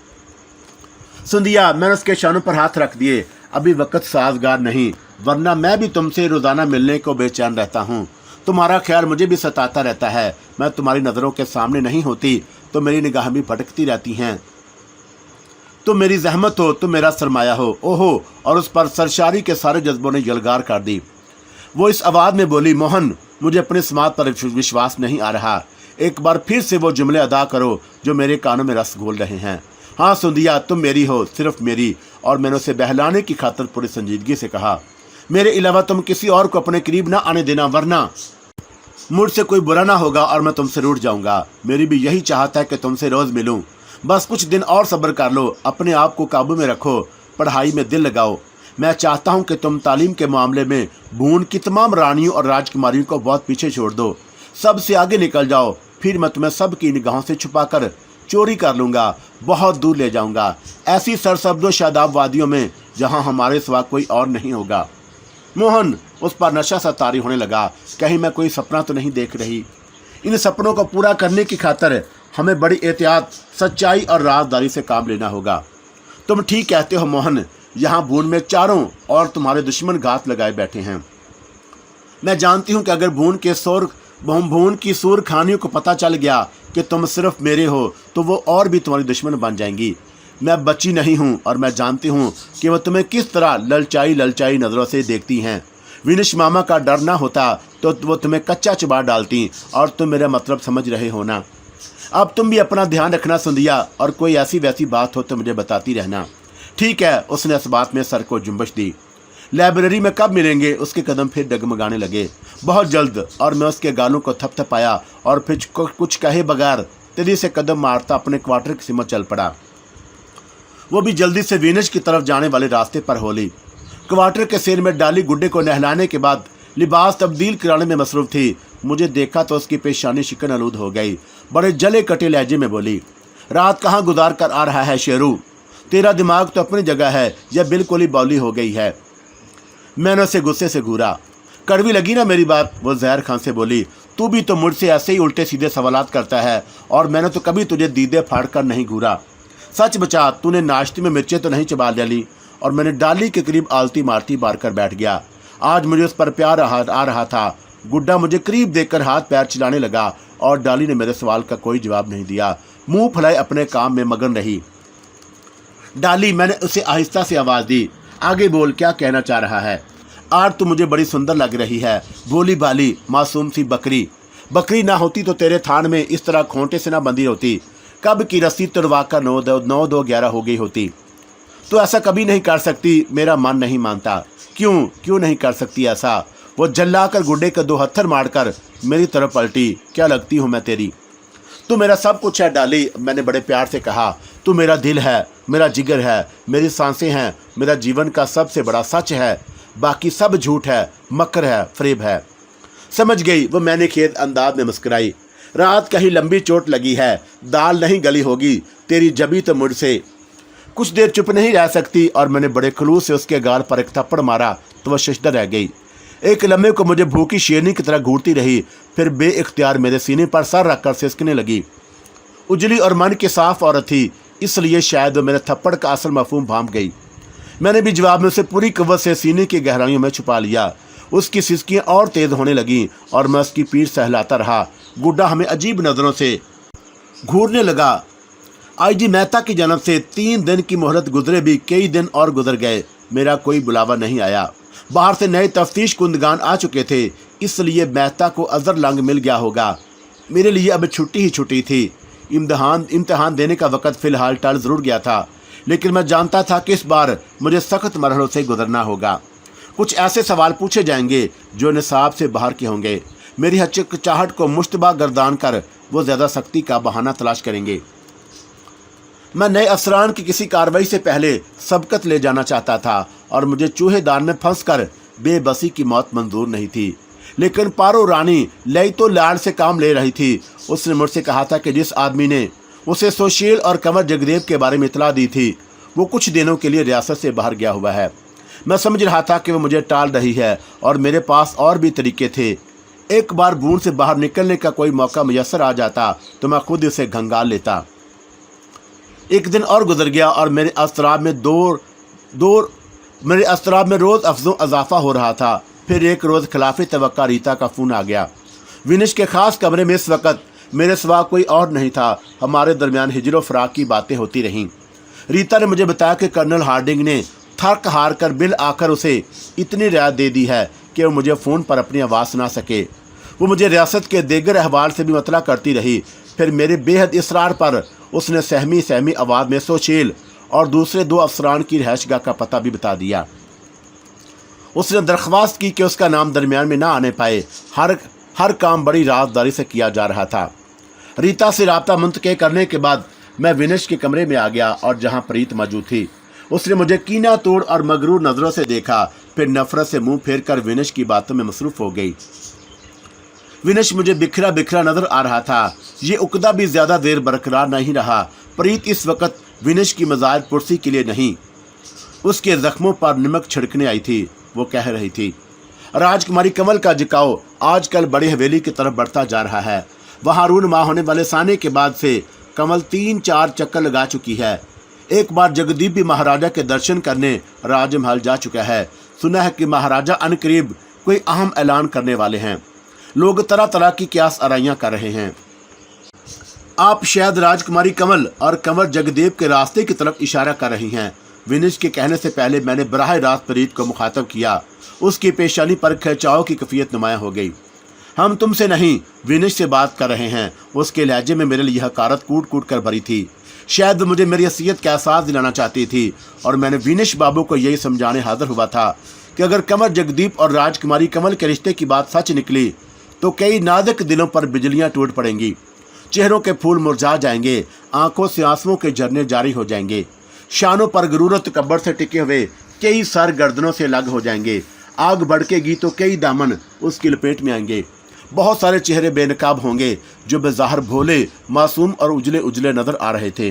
सुंदिया, मैंने उसके शानों पर हाथ रख दिए। अभी वक्त साजगार नहीं, वरना मैं भी तुमसे रोजाना मिलने को बेचैन रहता हूँ। तुम्हारा ख्याल मुझे भी सताता रहता है। मैं तुम्हारी नज़रों के सामने नहीं होती तो मेरी निगाहें भी भटकती रहती हैं। तुम मेरी जहमत हो, तुम मेरा सरमाया हो। ओहो! और उस पर सरशारी के सारे जज्बों ने यलगार कर दी। वो इस आवाज़ में बोली, मोहन, मुझे अपने समात पर विश्वास नहीं आ रहा। एक बार फिर से वो जुमले अदा करो जो मेरे कानों में रस घोल रहे हैं। हाँ सुंदिया, तुम मेरी हो, सिर्फ मेरी। और मैंने उसे बहलाने की खातिर पूरी संजीदगी से कहा, मेरे अलावा तुम किसी और को अपने करीब ना आने देना, वरना मुझसे कोई बुरा ना होगा और मैं तुमसे रूठ जाऊंगा। मेरी भी यही चाहत है कि तुमसे रोज मिलूं। बस कुछ दिन और सब्र कर लो, अपने आप को काबू में रखो, पढ़ाई में दिल लगाओ। मैं चाहता हूं कि तुम तालीम के मामले में भून की तमाम रानियों और राजकुमारियों को बहुत पीछे छोड़ दो, सबसे आगे निकल जाओ। फिर मैं तुम्हें सबकी निगाहों से छुपाकर चोरी कर लूंगा, बहुत दूर ले जाऊंगा, ऐसी सरसब्दो शादाब वादियों में जहां हमारे सिवा कोई और नहीं होगा। मोहन, उस पर नशा सा तारी होने लगा। कहीं मैं कोई सपना तो नहीं देख रही। इन सपनों को पूरा करने की खातिर हमें बड़ी एहतियात, सच्चाई और राजदारी से काम लेना होगा। तुम ठीक कहते हो मोहन, यहाँ भून में चारों और तुम्हारे दुश्मन घात लगाए बैठे हैं। मैं जानती हूँ कि अगर भून की सूर खानियों को पता चल गया कि तुम सिर्फ मेरे हो तो वो और भी तुम्हारी दुश्मन बन जाएंगी। मैं बच्ची नहीं हूँ और मैं जानती हूँ कि वो तुम्हें किस तरह ललचाई नज़रों से देखती हैं। विनिश मामा का डर ना होता तो वो तुम्हें कच्चा चबा डालती, और तुम मेरा मतलब समझ रहे हो ना। अब तुम भी अपना ध्यान रखना सुंदिया, और कोई ऐसी वैसी बात हो तो मुझे बताती रहना। ठीक है। उसने इस बात में सर को जुम्बश दी। लाइब्रेरी में कब मिलेंगे? उसके कदम फिर डगमगाने लगे। बहुत जल्द। और मैं उसके गालों को थपथपाया और फिर कुछ कहे बगैर तेजी से कदम मारता अपने क्वार्टर की सिमत चल पड़ा। वो भी जल्दी से वीनस की तरफ जाने वाले रास्ते पर हो ली। क्वार्टर के सिर में डाली गुड्डे को नहलाने के बाद लिबास तब्दील कराने में मसरूफ थी। मुझे देखा तो उसकी पेशानी शिकन आलूद हो गई। बड़े जले कटे लहजे में बोली, रात कहाँ गुजार कर आ रहा है शेरू? तेरा दिमाग तो अपनी जगह है या बिल्कुल ही बौली हो गई है? मैंने उसे गुस्से से घूरा। कड़वी लगी ना मेरी बात? वो जहर खान से बोली, तू भी तो मुझसे ऐसे ही उल्टे सीधे सवालात करता है, और मैंने तो कभी तुझे दीदे फाड़ कर नहीं घूरा। सच बचा, तूने नाश्ते में मिर्चें तो नहीं चबा डाली? और मैंने डाली के करीब आलती मारती मार कर बैठ गया। आज मुझे उस पर प्यार आ रहा था। गुड्डा मुझे करीब देखकर हाथ पैर चिल्लाने लगा, और डाली ने मेरे सवाल का कोई जवाब नहीं दिया, मुंह फैलाए अपने काम में मगन रही। डाली, मैंने उसे आहिस्ता से आवाज़ दी, आगे बोल, क्या कहना चाह रहा है? आज तो मुझे बड़ी सुंदर लग रही है, भोली भाली मासूम सी बकरी। बकरी ना होती तो तेरे थान में इस तरह खोंटे से ना बंधी होती, कब की रस्सी तुड़वा कर 9-2-11 हो गई होती। तो ऐसा कभी नहीं कर सकती, मेरा मन नहीं मानता। क्यों नहीं कर सकती ऐसा? वो जल्ला कर गुड्डे के 2 हत्थर मारकर मेरी तरफ पलटी। क्या लगती हूँ मैं तेरी? तू मेरा सब कुछ है डाली, मैंने बड़े प्यार से कहा। तू मेरा दिल है, मेरा जिगर है, मेरी सांसें हैं, मेरा जीवन का सबसे बड़ा सच है। बाकी सब झूठ है, मकर है, फरेब है। समझ गई वो, मैंने खेत अंदाज में मुस्कुराई। रात कहीं लंबी चोट लगी है, दाल नहीं गली होगी तेरी जबी तो मुझसे। कुछ देर चुप नहीं रह सकती, और मैंने बड़े खलूस से उसके गाल पर एक थप्पड़ मारा तो वह शशदर रह गई। एक लम्हे को मुझे भूखी शेरनी की तरह घूरती रही, फिर बेइख्तियार मेरे सीने पर सर रखकर सिसकने लगी। उजली और मन की साफ औरत थी, इसलिए शायद वो मेरे थप्पड़ का असल मफहूम भांप गई। मैंने भी जवाब में उसे पूरी कव्वत से सीने की गहराइयों में छुपा लिया। उसकी सिसकियाँ और तेज होने लगीं और मैं उसकी पीठ सहलाता रहा। गुड्डा हमें अजीब नज़रों से घूरने लगा। आईजी मेहता की जन्म से 3 दिन की मोहलत गुजरे भी कई दिन और गुजर गए, मेरा कोई बुलावा नहीं आया। बाहर से नए तफ्तीश कुंदगान आ चुके थे, इसलिए मेहता को अजर लंग मिल गया होगा। मेरे लिए अब छुट्टी ही छुट्टी थी। इम्तिहान देने का वक़्त फ़िलहाल टल ज़रूर गया था, लेकिन मैं जानता था कि इस बार मुझे सख्त मरहलों से गुजरना होगा। कुछ ऐसे सवाल पूछे जाएंगे जो निसाब से बाहर के होंगे। मेरी हचकचाहट को मुश्तबा गर्दान कर वो ज़्यादा सख्ती का बहाना तलाश करेंगे। मैं नए अफसरान की किसी कार्रवाई से पहले सबकत ले जाना चाहता था, और मुझे चूहेदान में फंसकर बेबसी की मौत मंजूर नहीं थी। लेकिन पारो रानी लई तो लाड़ से काम ले रही थी। उसने मुझसे कहा था कि जिस आदमी ने उसे सुशील और कंवर जगदेव के बारे में इतला दी थी, वो कुछ दिनों के लिए रियासत से बाहर गया हुआ है। मैं समझ रहा था कि वो मुझे टाल रही है और मेरे पास और भी तरीके थे। एक बार भूड़ से बाहर निकलने का कोई मौका मुयस्सर आ जाता तो मैं खुद उसे घंगाल लेता। एक दिन और गुजर गया और मेरे अस्तराब में रोज़ अफजों इजाफा हो रहा था। फिर एक रोज़ खिलाफ तवक्का रीता का फ़ोन आ गया। विनिश के ख़ास कमरे में इस वक्त मेरे सिवा कोई और नहीं था। हमारे दरमियान हिजर फराक की बातें होती रहीं। रीता ने मुझे बताया कि कर्नल हार्डिंग ने थक हार कर बिल आकर उसे इतनी रियायत दे दी है कि वो मुझे फ़ोन पर अपनी आवाज़ सुना सके। वो मुझे रियासत के दीगर अहवाल से भी मतला करती रही। फिर मेरे बेहद इसरार पर उसने सहमी आवाज़ में सोशील और दूसरे 2 अफसरान की रिहाइशगाह का पता भी बता दिया। उसने दरख्वास्त की कि उसका नाम दरमियान में ना आने पाए। हर काम बड़ी राजदारी से किया जा रहा था। रीता से राब्ता मुंतक़े करने के बाद मैं विनिश के कमरे में आ गया और जहां प्रीत मौजूद थी उसने मुझे कीना तोड़ और मगरूर नज़रों से देखा। फिर नफरत से मुंह फेर कर विनिश की बातों में मसरूफ़ हो गई। विनिश मुझे बिखरा बिखरा नजर आ रहा था। ये उकदा भी ज़्यादा देर बरकरार नहीं रहा। प्रीत इस वक्त विनिश की मज़ार पुरसी के लिए नहीं, उसके जख्मों पर नमक छिड़कने आई थी। वो कह रही थी, राजकुमारी कमल का झुकाव आजकल बड़ी हवेली की तरफ बढ़ता जा रहा है। वहाँ रून माह होने वाले साने के बाद से कमल 3-4 चक्कर लगा चुकी है। एक बार जगदीप भी महाराजा के दर्शन करने राजमहल जा चुका है। सुना है कि महाराजा अनकरीब कोई अहम ऐलान करने वाले हैं। लोग तरह तरह की क्यास आराइयाँ कर रहे हैं। आप शायद राजकुमारी कमल और कंवर जगदीप के रास्ते की तरफ इशारा कर रही हैं। विनिश के कहने से पहले मैंने बराह रास्त प्रीत को मुखातब किया। उसकी पेशानी पर खिंचाव की कैफियत नुमाया हो गई। हम तुमसे नहीं, विनिश से बात कर रहे हैं। उसके लहजे में मेरे लिए हकारत कूट कूट कर भरी थी। शायद मुझे मेरी हैसियत का एहसास दिलाना चाहती थी और मैंने विनिश बाबू को यही समझाने हाजिर हुआ था कि अगर कंवर जगदीप और राजकुमारी कमल के रिश्ते की बात सच निकली तो कई नाजुक दिलों पर बिजलियां टूट पड़ेंगी, चेहरों के फूल मुरझा जाएंगे, आंखों से आंसुओं के झरने जारी हो जाएंगे, शानों पर गुरूर तकब्बर से टिके हुए कई सर गर्दनों से अलग हो जाएंगे, आग भड़केगी तो कई दामन उसकी लपेट में आएंगे। बहुत सारे चेहरे बेनकाब होंगे जो बेज़ाहिर भोले, मासूम और उजले उजले नजर आ रहे थे।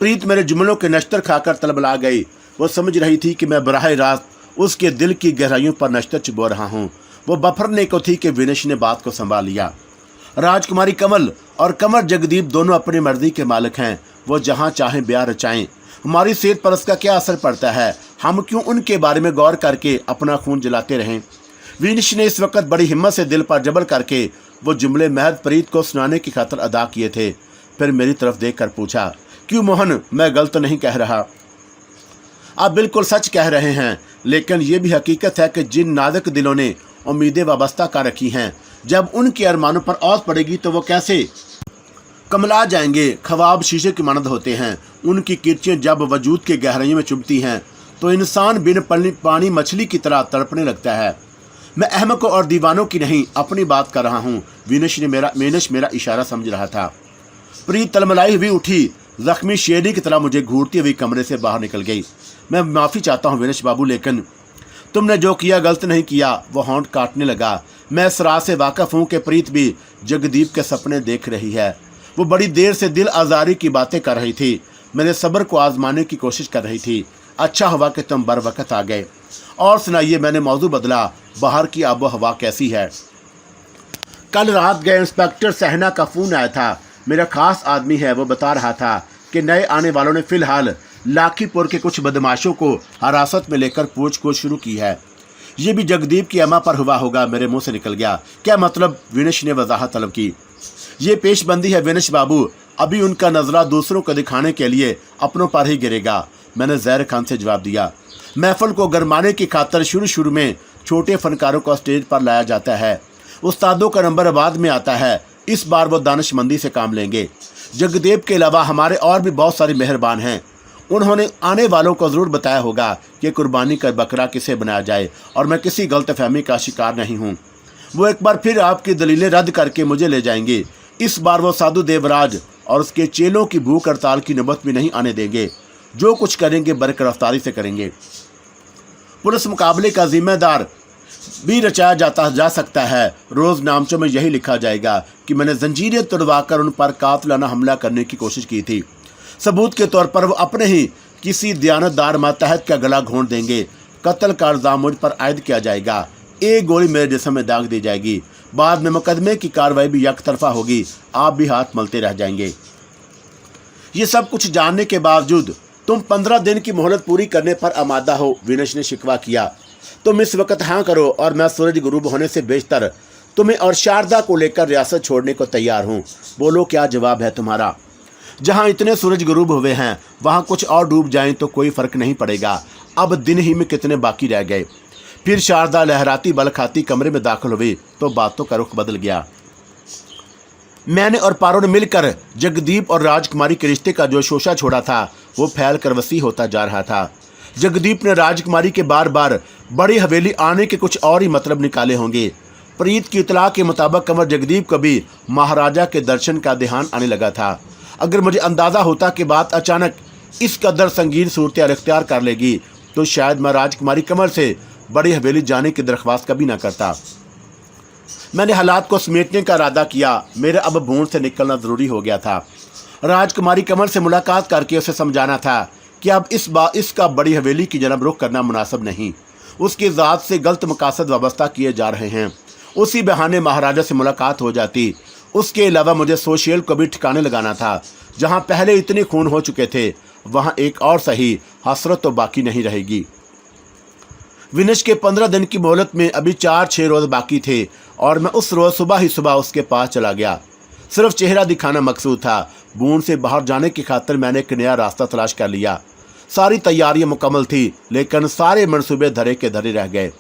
प्रीत मेरे जुमलों के नश्तर खाकर तलबला गई। वो समझ रही थी कि मैं बराह रास्त उसके दिल की गहराइयों पर नश्तर चुबो रहा हूँ। वो बफरने को थी कि विनिश ने बात को संभाल लिया। राजकुमारी कमल और कंवर जगदीप दोनों अपनी मर्जी के मालिक हैं। वो जहाँ चाहें ब्याह रचाएं। हमारी सेहत पर उसका क्या असर पड़ता है? हम क्यों उनके बारे में गौर करके अपना खून जलाते रहें? विनिश ने इस वक्त बड़ी हिम्मत से दिल पर जबर करके वो जुमले महज प्रीत को सुनाने की खातिर अदा किए थे। फिर मेरी तरफ देखकर पूछा, क्यों मोहन, मैं गलत नहीं कह रहा? आप बिल्कुल सच कह रहे हैं, लेकिन ये भी हकीकत है कि जिन नाजुक दिलों ने उम्मीदें वाबस्ता कर रखी हैं, जब उनके अरमानों पर औस पड़ेगी तो वो कैसे कमला जाएंगे। ख्वाब शीशे की मानद होते हैं। उनकी किरचियाँ जब वजूद के गहराइयों में चुभती हैं तो इंसान बिन पानी मछली की तरह तड़पने लगता है। मैं अहमकों और दीवानों की नहीं, अपनी बात कर रहा हूँ। विनिश मेरा इशारा समझ रहा था। प्रीत तलमलाई हुई उठी, जख्मी शेरी की तरह मुझे घूरती हुई कमरे से बाहर निकल गई। मैं माफ़ी चाहता हूँ विनिश बाबू, लेकिन तुमने जो किया गलत नहीं किया। वो होंठ काटने लगा। मैं इस राज से वाकफ़ हूँ कि प्रीत भी जगदीप के सपने देख रही है। वो बड़ी देर से दिल आज़ारी की बातें कर रही थी, मेरे सब्र को आजमाने की कोशिश कर रही थी। अच्छा हुआ कि तुम बर वक्त आ गए। और सुनाइए, मैंने मौजू बदला, बाहर की आबो हवा कैसी है? कल रात गए इंस्पेक्टर सहना का फ़ोन आया था। मेरा खास आदमी है। वो बता रहा था कि नए आने वालों ने फ़िलहाल लाखीपुर के कुछ बदमाशों को हिरासत में लेकर पूछताछ शुरू की है। ये भी जगदीप की अम्मा पर हुआ होगा। मेरे मुंह से निकल गया। क्या मतलब? विनिश ने वजाहत तलब की। ये पेशबंदी है विनिश बाबू, अभी उनका नजरा दूसरों को दिखाने के लिए अपनों पर ही गिरेगा। मैंने ज़हर खान से जवाब दिया। महफिल को गरमाने की खातिर शुरू में छोटे फनकारों को स्टेज पर लाया जाता है। उस्तादों का नंबर बाद में आता है। इस बार वो दानिशमंदी से काम लेंगे। जगदीप के अलावा हमारे और भी बहुत सारे मेहरबान हैं। उन्होंने आने वालों को ज़रूर बताया होगा कि कुर्बानी का बकरा किसे बनाया जाए और मैं किसी गलतफहमी का शिकार नहीं हूँ। वो एक बार फिर आपकी दलीलें रद्द करके मुझे ले जाएंगे। इस बार वो साधु देवराज और उसके चेलों की भूख हड़ताल की नौबत भी नहीं आने देंगे। जो कुछ करेंगे बरक रफ्तारी से करेंगे। पुलिस मुकाबले का जिम्मेदार भी रचाया जा सकता है। रोज़ नामचों में यही लिखा जाएगा कि मैंने जंजीरें तोड़वाकर उन पर कातिलाना हमला करने की कोशिश की थी। सबूत के तौर पर वो अपने ही किसी दयानतदार मातहत का गला घोंट देंगे। कत्ल का इल्जाम मुझ पर आयद किया जाएगा। एक गोली मेरे जिस्म में दाग दी जाएगी। बाद में मुकदमे की कार्रवाई भी यकतरफा होगी। आप भी हाथ मलते रह जाएंगे। ये सब कुछ जानने के बावजूद तुम 15 दिन की मोहलत पूरी करने पर आमादा हो, विनश ने शिकवा किया। तुम इस वक्त हाँ करो और मैं सूरज गुरूब होने से बेशतर तुम्हें और शारदा को लेकर रियासत छोड़ने को तैयार हूँ। बोलो क्या जवाब है तुम्हारा? जहाँ इतने सूरज गुरूब हुए हैं वहाँ कुछ और डूब जाएं तो कोई फर्क नहीं पड़ेगा। अब दिन ही में कितने बाकी रह गए। फिर शारदा लहराती बल खाती कमरे में दाखिल हुई तो बातों का रुख बदल गया। मैंने और पारो ने मिलकर जगदीप और राजकुमारी के रिश्ते का जो शोशा छोड़ा था वो फैल कर वसी होता जा रहा था। जगदीप ने राजकुमारी के बार बार बड़ी हवेली आने के कुछ और ही मतलब निकाले होंगे। प्रीत की इतला के मुताबिक कमर जगदीप को भी महाराजा के दर्शन का ध्यान आने लगा था। अगर मुझे अंदाज़ा होता कि बात अचानक इस कदर संगीन सूरत अख्तियार कर लेगी तो शायद मैं राजकुमारी कमर से बड़ी हवेली जाने की दरख्वास्त कभी ना करता। मैंने हालात को समेटने का इरादा किया। मेरे अब भून से निकलना ज़रूरी हो गया था। राजकुमारी कमर से मुलाकात करके उसे समझाना था कि अब इसका बड़ी हवेली की जनाब रुख करना मुनासिब नहीं। उसकी ज़ात से गलत मकासद वाबस्ता किए जा रहे हैं। उसी बहाने महाराजा से मुलाकात हो जाती। उसके अलावा मुझे सोशियल को भी ठिकाने लगाना था। जहाँ पहले इतने खून हो चुके थे वहाँ एक और सही हसरत तो बाकी नहीं रहेगी। विनश के 15 दिन की मोहलत में अभी 4-6 रोज़ बाकी थे और मैं उस रोज़ सुबह ही सुबह उसके पास चला गया। सिर्फ चेहरा दिखाना मकसूद था। बूंद से बाहर जाने की खातिर मैंने एक नया रास्ता तलाश कर लिया। सारी तैयारियां मुकम्मल थी लेकिन सारे मंसूबे धरे के धरे रह गए।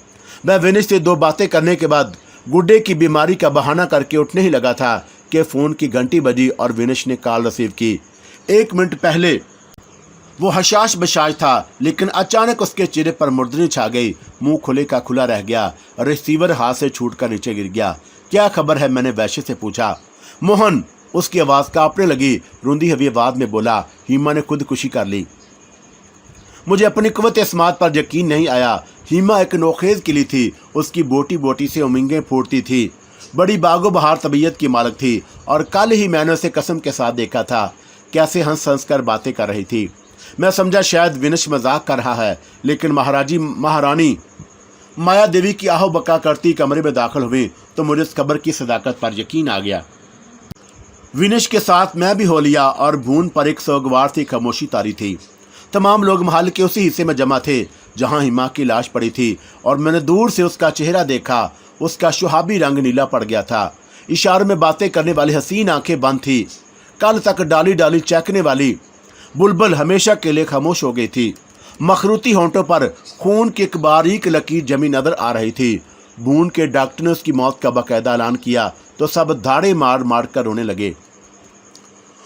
मैं विनश से 2 बातें करने के बाद गुड्डे की बीमारी का बहाना करके उठने ही लगा था कि फ़ोन की घंटी बजी और विनश ने कॉल रिसीव की। 1 मिनट पहले वो हशाश बशाश था लेकिन अचानक उसके चेहरे पर मुर्दनी छा गई। मुंह खुले का खुला रह गया। रिसीवर हाथ से छूटकर नीचे गिर गया। क्या खबर है? मैंने वैश्य से पूछा। मोहन, उसकी आवाज़ कांपने लगी। रूंधी हुई आवाज़ में बोला, हीमा ने खुदकुशी कर ली। मुझे अपनी कुव्वत इस्मात पर यकीन नहीं आया। हीमा एक नोखेज किली थी। उसकी बोटी बोटी से उम्मीदें फूटती थी। बड़ी बागो बहार तबीयत की मालिक थी और कल ही मैंने उसे कसम के साथ देखा था कैसे हंस हंस कर बातें कर रही थी। मैं समझा शायद विनश मजाक कर रहा है लेकिन महारानी माया देवी की आहो बका करती कमरे में दाखिल हुई तो मुझे इस खबर की सदाकत पर यकीन आ गया। विनश के साथ मैं भी हो लिया और भून पर एक सोगवार सी खामोशी तारी थी। तमाम लोग महल के उसी हिस्से में जमा थे जहां हिमा की लाश पड़ी थी और मैंने दूर से उसका चेहरा देखा। उसका शुहाबी रंग नीला पड़ गया था। इशारों में बातें करने वाली हसीन आंखें बंद थी। कल तक डाली डाली चहकने वाली बुलबुल हमेशा के लिए खामोश हो गई थी। मखरूती होंठों पर खून की एक बारीक लकीर जमी नजर आ रही थी। बूंद के डॉक्टर ने उसकी मौत का बाकायदा ऐलान किया तो सब धाड़े मार मार कर रोने लगे।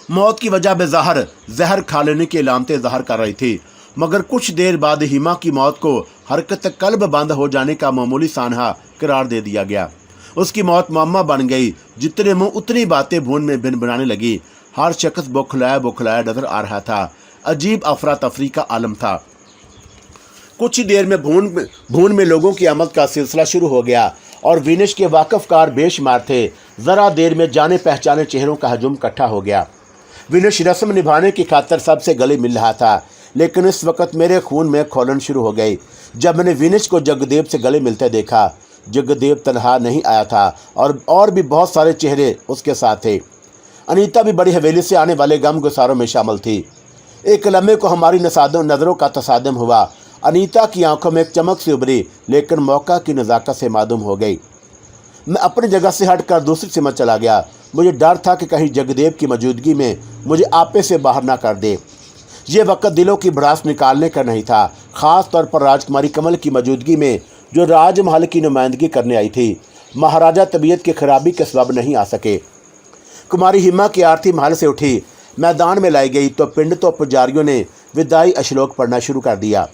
मौत की वजह बेज़ाहर जहर खा लेने की अलामतें ज़ाहिर कर रही थी मगर कुछ देर बाद हिमा की मौत को हरकत कल्ब बंद हो जाने का मामूली सानहा करार दे दिया गया। उसकी मौत मामा बन गई। जितने मुँह उतनी बातें भून में भिन बनाने लगी। हर शख्स बौखलाया बौखलाया नजर आ रहा था। अजीब अफरा तफरी का आलम था। कुछ ही देर में भून में लोगों की आमद का सिलसिला शुरू हो गया और विनश के वाकफकार बेशुमार थे। ज़रा देर में जाने पहचाने चेहरों का हजूम इकट्ठा हो गया। विनश रस्म निभाने की खातिर सबसे गले मिल रहा था लेकिन इस वक्त मेरे खून में खौलन शुरू हो गई जब मैंने विनश को जगदेव से गले मिलते देखा। जगदेव तनहा नहीं आया था और भी बहुत सारे चेहरे उसके साथ थे। अनीता भी बड़ी हवेली से आने वाले गम गुसारों में शामिल थी। एक लम्हे को हमारी नज़रों का तसादम हुआ। अनीता की आंखों में एक चमक से उभरी लेकिन मौका की नज़ाकत से मादूम हो गई। मैं अपनी जगह से हटकर दूसरी सिमत चला गया। मुझे डर था कि कहीं जगदेव की मौजूदगी में मुझे आपे से बाहर ना कर दे। ये वक्त दिलों की भड़ास निकालने का नहीं था, ख़ास तौर पर राजकुमारी कमल की मौजूदगी में जो राजमहल की नुमाइंदगी करने आई थी। महाराजा तबीयत की खराबी के सबब नहीं आ सके। कुमारी हिमा की आरती महल से उठी मैदान में लाई गई तो पिंडितों पुजारियों ने विदाई अश्लोक पढ़ना शुरू कर दिया।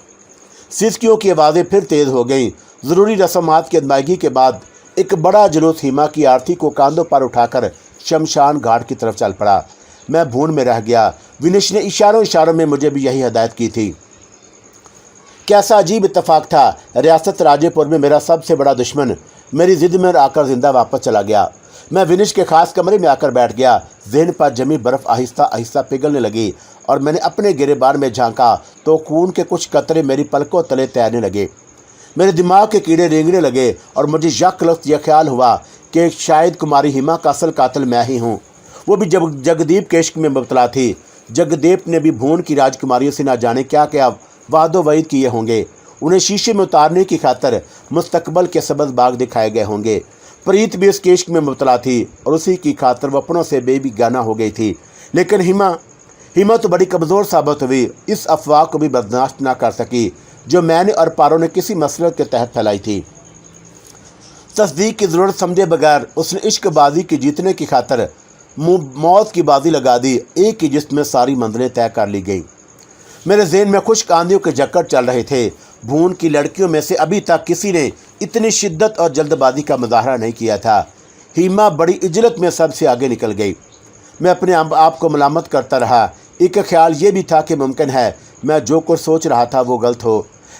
सिसकियों की आवाज़ें फिर तेज़ हो गईं। ज़रूरी रस्मात की अदमायगी के बाद एक बड़ा जुलूस हिमा की आरती को कांधों पर उठाकर शमशान घाट की तरफ चल पड़ा। मैं भून में रह गया। विनश ने इशारों में मुझे भी यही हदायत की थी। कैसा अजीब इत्तेफाक था। रियासत राजेपुर में मेरा सबसे बड़ा दुश्मन मेरी जिद में आकर जिंदा वापस चला गया। मैं विनिश के खास कमरे में आकर बैठ गया। ज़हन पर जमी बर्फ आहिस्ता आहिस्ता पिघलने लगी और मैंने अपने गिरेबान में झांका तो खून के कुछ कतरे मेरी पलकों तले तैरने लगे। मेरे दिमाग के कीड़े रेंगने लगे और मुझे यह ख्याल हुआ कि शायद कुमारी हिमा का असल कातिल मैं ही हूँ। वो भी जब जगदीप के इश्क में मुबतला थी। जगदीप ने भी भून की राजकुमारियों से ना जाने क्या क्या वादो वईद किए होंगे। उन्हें शीशे में उतारने की खातर मुस्तकबल के सबज बाग दिखाए गए होंगे। प्रीत भी उसके इश्क में मुबतला थी और उसी की खातर वो अपनों से बेबीगाना हो गई थी। लेकिन हिमा तो बड़ी कमज़ोर साबित हुई। इस अफवाह को भी बर्दाश्त ना कर सकी जो मैंने और पारो ने किसी मसलत के तहत फैलाई थी। तस्दीक की ज़रूरत समझे बगैर उसने इश्क बाजी की जीतने की खातर मौत की बाजी लगा दी। एक ही जिस्म में सारी मंजिलें तय कर ली गई। मेरे ज़हन में खुश्क आंधियों के झक्कड़ चल रहे थे। भून की लड़कियों में से अभी तक किसी ने इतनी शिद्दत और जल्दबाजी का मुजाहरा नहीं किया था। हिमा बड़ी इजलत में सबसे आगे निकल गई। मैं अपने आप को मलामत करता रहा। एक ख्याल ये भी था कि मुमकिन है मैं जो कुछ सोच रहा था वो गलत हो।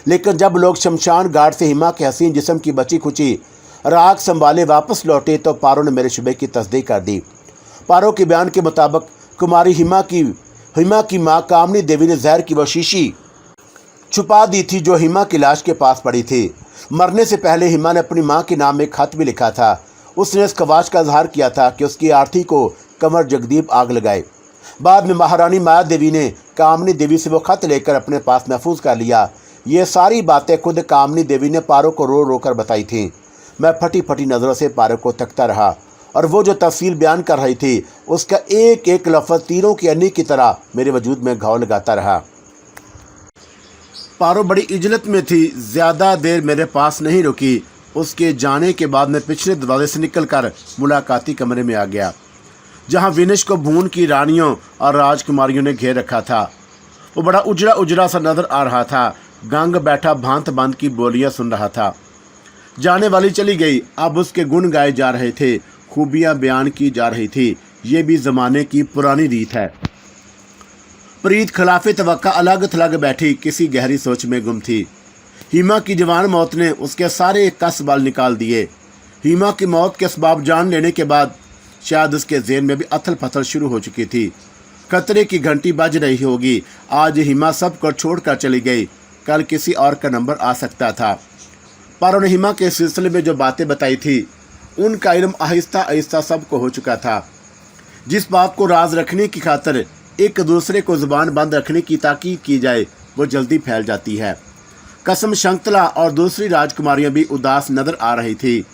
लेकिन जब लोग शमशान घाट से हिमा के हसीन जिस्म की बची खुची राख संभाले वापस लौटे तो पारो ने मेरे शुबे की तस्दीक कर दी। पारो के बयान के मुताबिक कुमारी हिमा की माँ कामनी देवी ने जहर की वो शीशी छुपा दी थी जो हिमा की लाश के पास पड़ी थी। मरने से पहले हिमा ने अपनी माँ के नाम में खत भी लिखा था। उसने इस ख्वाहिश का इजहार किया था कि उसकी आरती को कंवर जगदीप आग लगाए। बाद में महारानी माया देवी ने कामनी देवी से वो खत लेकर अपने पास महफूज कर लिया। ये सारी बातें खुद कामनी देवी ने पारो को रो रो कर बताई थीं। मैं फटी फटी नज़रों से पारो को तकता रहा और वो जो तफसील बयान कर रही थी उसका एक एक लफ्ज़ तीरों की अन्नी की तरह मेरे वजूद में घाव लगाता रहा। पारो बड़ी इजलत में थी। ज़्यादा देर मेरे पास नहीं रुकी। उसके जाने के बाद मैं पिछले दरवाजे से निकलकर मुलाकाती कमरे में आ गया जहां विनिश को भून की रानियों और राजकुमारियों ने घेर रखा था। वो बड़ा उजड़ा उजड़ा सा नजर आ रहा था। गंग बैठा भांत भांत की बोलियां सुन रहा था। जाने वाली चली गई, अब उसके गुण गाए जा रहे थे, खूबियां बयान की जा रही थी। ये भी ज़माने की पुरानी रीत है। प्रीत खिलाफ तवक्का अलग थलग बैठी किसी गहरी सोच में गुम थी। हिमा की जवान मौत ने उसके सारे कस बल निकाल दिए। हिमा की मौत के असबाब जान लेने के बाद शायद उसके ज़हन में भी अथल पथल शुरू हो चुकी थी। खतरे की घंटी बज रही होगी। आज हिमा सब को छोड़कर चली गई, कल किसी और का नंबर आ सकता था। पारो ने हिमा के सिलसिले में जो बातें बताई थी उनका इल्म आहिस्ता आहिस्ता सबको हो चुका था। जिस बात को राज रखने की खातर एक दूसरे को जुबान बंद रखने की ताकीद की जाए वो जल्दी फैल जाती है। कसम शंतला और दूसरी राजकुमारियां भी उदास नजर आ रही थी।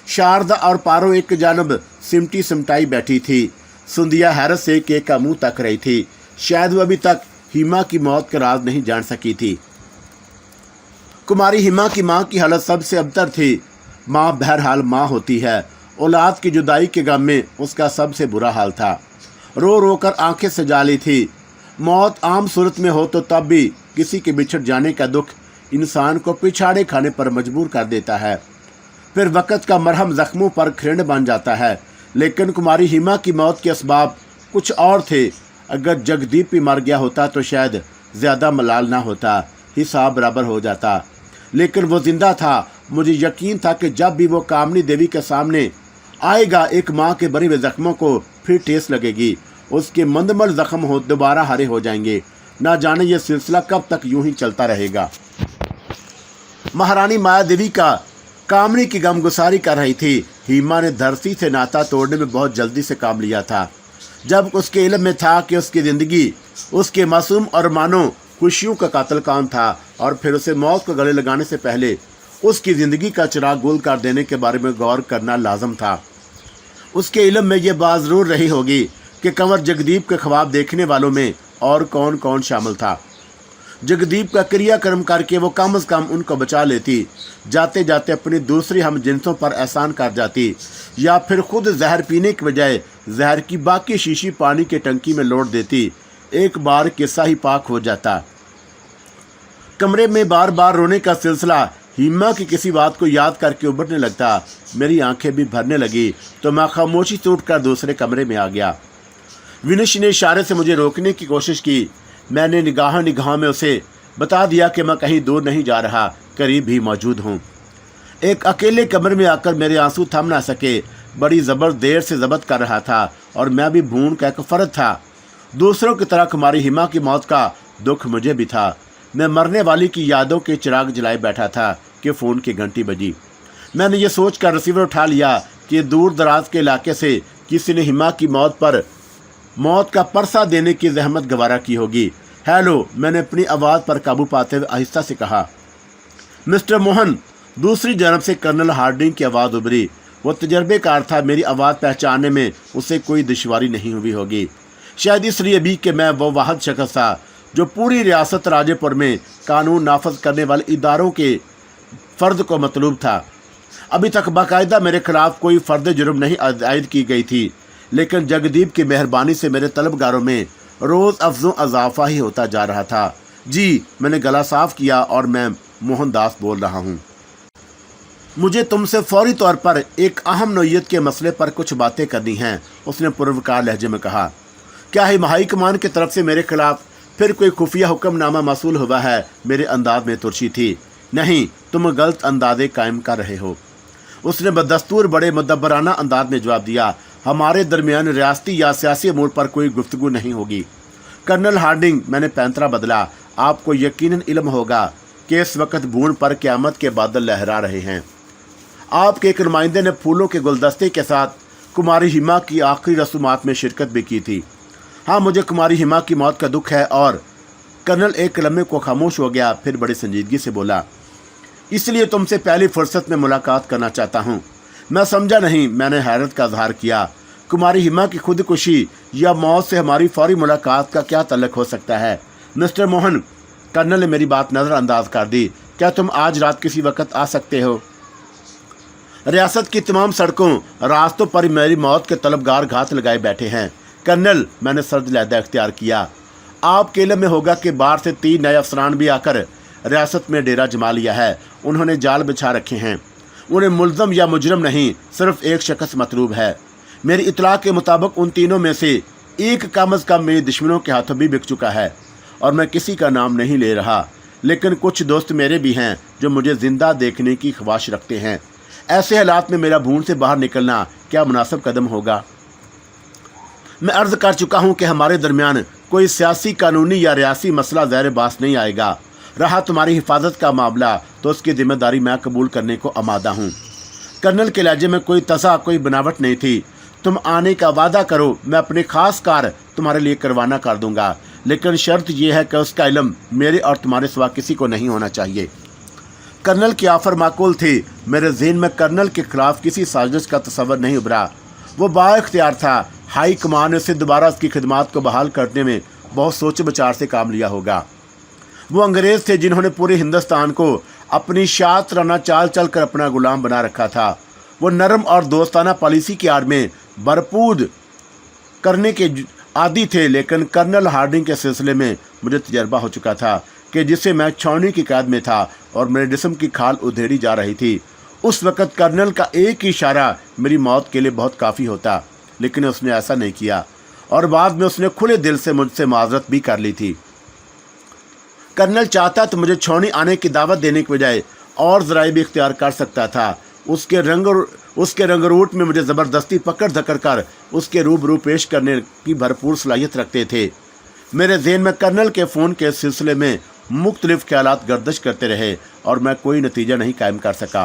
शारदा और पारो एक जानब सिमटी सिमटाई बैठी थी। सुंदिया हैरत से केक का मुंह तक रही थी। शायद वो अभी तक हिमा की मौत का राज नहीं जान सकी थी। कुमारी हिमा की माँ की हालत सबसे अबतर थी। माँ बहरहाल माँ होती है। औलाद की जुदाई के गम में उसका सबसे बुरा हाल था। रो रो कर आंखें सजा ली थी। मौत आम सूरत में हो तो तब भी किसी के बिछड़ जाने का दुख इंसान को पिछाड़े खाने पर मजबूर कर देता है। फिर वक़्त का मरहम जख्मों पर खिंड बन जाता है। लेकिन कुमारी हिमा की मौत के असबाब कुछ और थे। अगर जगदीप भी मर गया होता तो शायद ज़्यादा मलाल ना होता, हिसाब बराबर हो जाता। लेकिन वो जिंदा था। मुझे यकीन था कि जब भी वो कामनी देवी के सामने आएगा एक माँ के भरे हुए जख्मों को फिर ठेस लगेगी। उसके मंदमल जख्म हो दोबारा हरे हो जाएंगे। ना जाने ये सिलसिला कब तक यूं ही चलता रहेगा। महारानी माया देवी का कामनी की गमगुसारी कर रही थी। हिमा ने धरती से नाता तोड़ने में बहुत जल्दी से काम लिया था। जब उसके इल्म में था कि उसकी ज़िंदगी उसके मासूम और मानो खुशियों का कातिल कौन था और फिर उसे मौत को गले लगाने से पहले उसकी ज़िंदगी का चिराग गुल कर देने के बारे में गौर करना लाजम था। उसके इल्म में यह बात ज़रूर रही होगी कि कंवर जगदीप के ख्वाब देखने वालों में और कौन कौन शामिल था। जगदीप का क्रियाक्रम करके वो कम से कम उनको बचा लेती, जाते जाते अपनी दूसरी हम जिनसों पर एहसान कर जाती, या फिर खुद जहर पीने के बजाय जहर की बाकी शीशी पानी के टंकी में लौट देती। एक बार किस्सा ही पाक हो जाता। कमरे में बार बार रोने का सिलसिला हिमा की किसी बात को याद करके उभरने लगता। मेरी आंखें भी भरने लगी तो मैं खामोशी से उठकर दूसरे कमरे में आ गया। विनिश ने इशारे से मुझे रोकने की कोशिश की। मैंने निगाह में उसे बता दिया कि मैं कहीं दूर नहीं जा रहा, करीब ही मौजूद हूँ। एक अकेले कमरे में आकर मेरे आंसू थम ना सके। बड़ी ज़बर देर से ज़ब्त कर रहा था और मैं भी भून का एक फ़र्द था। दूसरों की तरह कुमारी हिमा की मौत का दुख मुझे भी था। मैं मरने वाली की यादों के चिराग जलाए बैठा था कि फ़ोन की घंटी बजी। मैंने ये सोचकर रिसीवर उठा लिया कि दूर दराज के इलाके से किसी ने हिमा की मौत का परसा देने की जहमत गवारा की होगी। हेलो, मैंने अपनी आवाज़ पर काबू पाते हुए आहिस्ता से कहा। मिस्टर मोहन। दूसरी जानब से कर्नल हार्डिंग की आवाज़ उभरी। वो तजर्बेकार था, मेरी आवाज़ पहचानने में उसे कोई दुश्वारी नहीं हुई होगी। शायद इसलिए भी कि मैं वो वाहिद शख्स था जो पूरी रियासत राजेपुर में कानून नाफज करने वाले इदारों के फ़र्द को मतलूब था। अभी तक बाकायदा मेरे खिलाफ कोई फ़र्द जुर्म नहीं आयद की गई थी, लेकिन जगदीप की मेहरबानी से मेरे तलबगारों में रोज़ अफजों अजाफा ही होता जा रहा था। जी, मैंने गला साफ किया और मैं मोहनदास बोल रहा हूँ। मुझे तुमसे फौरी तौर पर एक अहम नौयत के मसले पर कुछ बातें करनी हैं, उसने पुरवकार लहजे में कहा। क्या हाई कमान की तरफ से मेरे खिलाफ फिर कोई खुफिया हुक्मनामा मसूल हुआ है? मेरे अंदाज में तुर्शी थी। नहीं, तुम गलत अंदाजे कायम कर रहे हो, उसने बदस्तूर बड़े मुदब्बराना अंदाज में जवाब दिया। हमारे दरमियान रियासती या सियासी अमूर पर कोई गुफ्तगू नहीं होगी। कर्नल हार्डिंग, मैंने पैंतरा बदला। आपको यकीनन इल्म होगा कि इस वक्त भून पर क़यामत के बादल लहरा रहे हैं। आपके एक नुमाइंदे ने फूलों के गुलदस्ते के साथ कुमारी हिमा की आखिरी रसूमात में शिरकत भी की थी। हाँ, मुझे कुमारी हिमा की मौत का दुख है। और कर्नल एक लम्हे को खामोश हो गया, फिर बड़ी संजीदगी से बोला, इसलिए तुमसे पहली फुर्सत में मुलाकात करना चाहता हूँ। मैं समझा नहीं। मैंने हैरत का इजहार किया। कुमारी हिमा की खुदकुशी या मौत से हमारी फौरी मुलाकात का क्या तल्लुक हो सकता है? मिस्टर मोहन, कर्नल ने मेरी बात नज़रअंदाज कर दी। क्या तुम आज रात किसी वक्त आ सकते हो? रियासत की तमाम सड़कों रास्तों पर मेरी मौत के तलबगार घात लगाए बैठे हैं। कर्नल, मैंने सर्द लहदा इख्तियार किया, आपके इल्म में होगा कि बाहर से 3 नए अफसरान भी आकर रियासत में डेरा जमा लिया है। उन्होंने जाल बिछा रखे हैं। उन्हें मुल्ज़म या मुजरम नहीं, सिर्फ एक शख्स मतलूब है। मेरी इतला के मुताबिक उन तीनों में से एक कम अज़ कम मेरे दुश्मनों के हाथों भी बिक चुका है। और मैं किसी का नाम नहीं ले रहा, लेकिन कुछ दोस्त मेरे भी हैं जो मुझे ज़िंदा देखने की ख्वाहिश रखते हैं। ऐसे हालात में मेरा भून से बाहर निकलना क्या मुनासिब कदम होगा? मैं अर्ज़ कर चुका हूँ कि हमारे दरमियान कोई सियासी, कानूनी या रियासी मसला ज़ैर बास नहीं आएगा। रहा तुम्हारी हिफाजत का मामला, तो उसकी जिम्मेदारी मैं कबूल करने को आमादा हूँ। कर्नल के लहजे में कोई तज़ा, कोई बनावट नहीं थी। तुम आने का वादा करो, मैं अपने खास कार तुम्हारे लिए करवाना कर दूंगा, लेकिन शर्त यह है कि उसका इल्म मेरे और तुम्हारे सिवा किसी को नहीं होना चाहिए। कर्नल की ऑफर माकूल थी। मेरे ज़हन में कर्नल के खिलाफ किसी साजिश का तस्वर नहीं उभरा। वो बाइख्तियार था। हाई कमान ने उसे दोबारा उसकी खिदमात को बहाल करने में बहुत सोच विचार से काम लिया होगा। वो अंग्रेज़ थे जिन्होंने पूरे हिंदुस्तान को अपनी शातराना चाल चल कर अपना गुलाम बना रखा था। वो नरम और दोस्ताना पॉलिसी की आड़ में भरपूर करने के आदी थे, लेकिन कर्नल हार्डिंग के सिलसिले में मुझे तजर्बा हो चुका था कि जिससे मैं छावनी की कैद में था और मेरे जिस्म की खाल उधेड़ी जा रही थी। उस वक़्त कर्नल का एक ही इशारा मेरी मौत के लिए बहुत काफ़ी होता, लेकिन उसने ऐसा नहीं किया और बाद में उसने खुले दिल से मुझसे माजरत भी कर ली थी। कर्नल चाहता तो मुझे छावनी आने की दावत देने के बजाय और ज़राए भी इख्तियार कर सकता था। उसके रंगरूट में मुझे ज़बरदस्ती पकड़ धकड़ कर उसके रूबरू पेश करने की भरपूर सलाहियत रखते थे। मेरे ज़हन में कर्नल के फ़ोन के सिलसिले में मुख्तलिफ ख्यालात गर्दिश करते रहे और मैं कोई नतीजा नहीं कायम कर सका।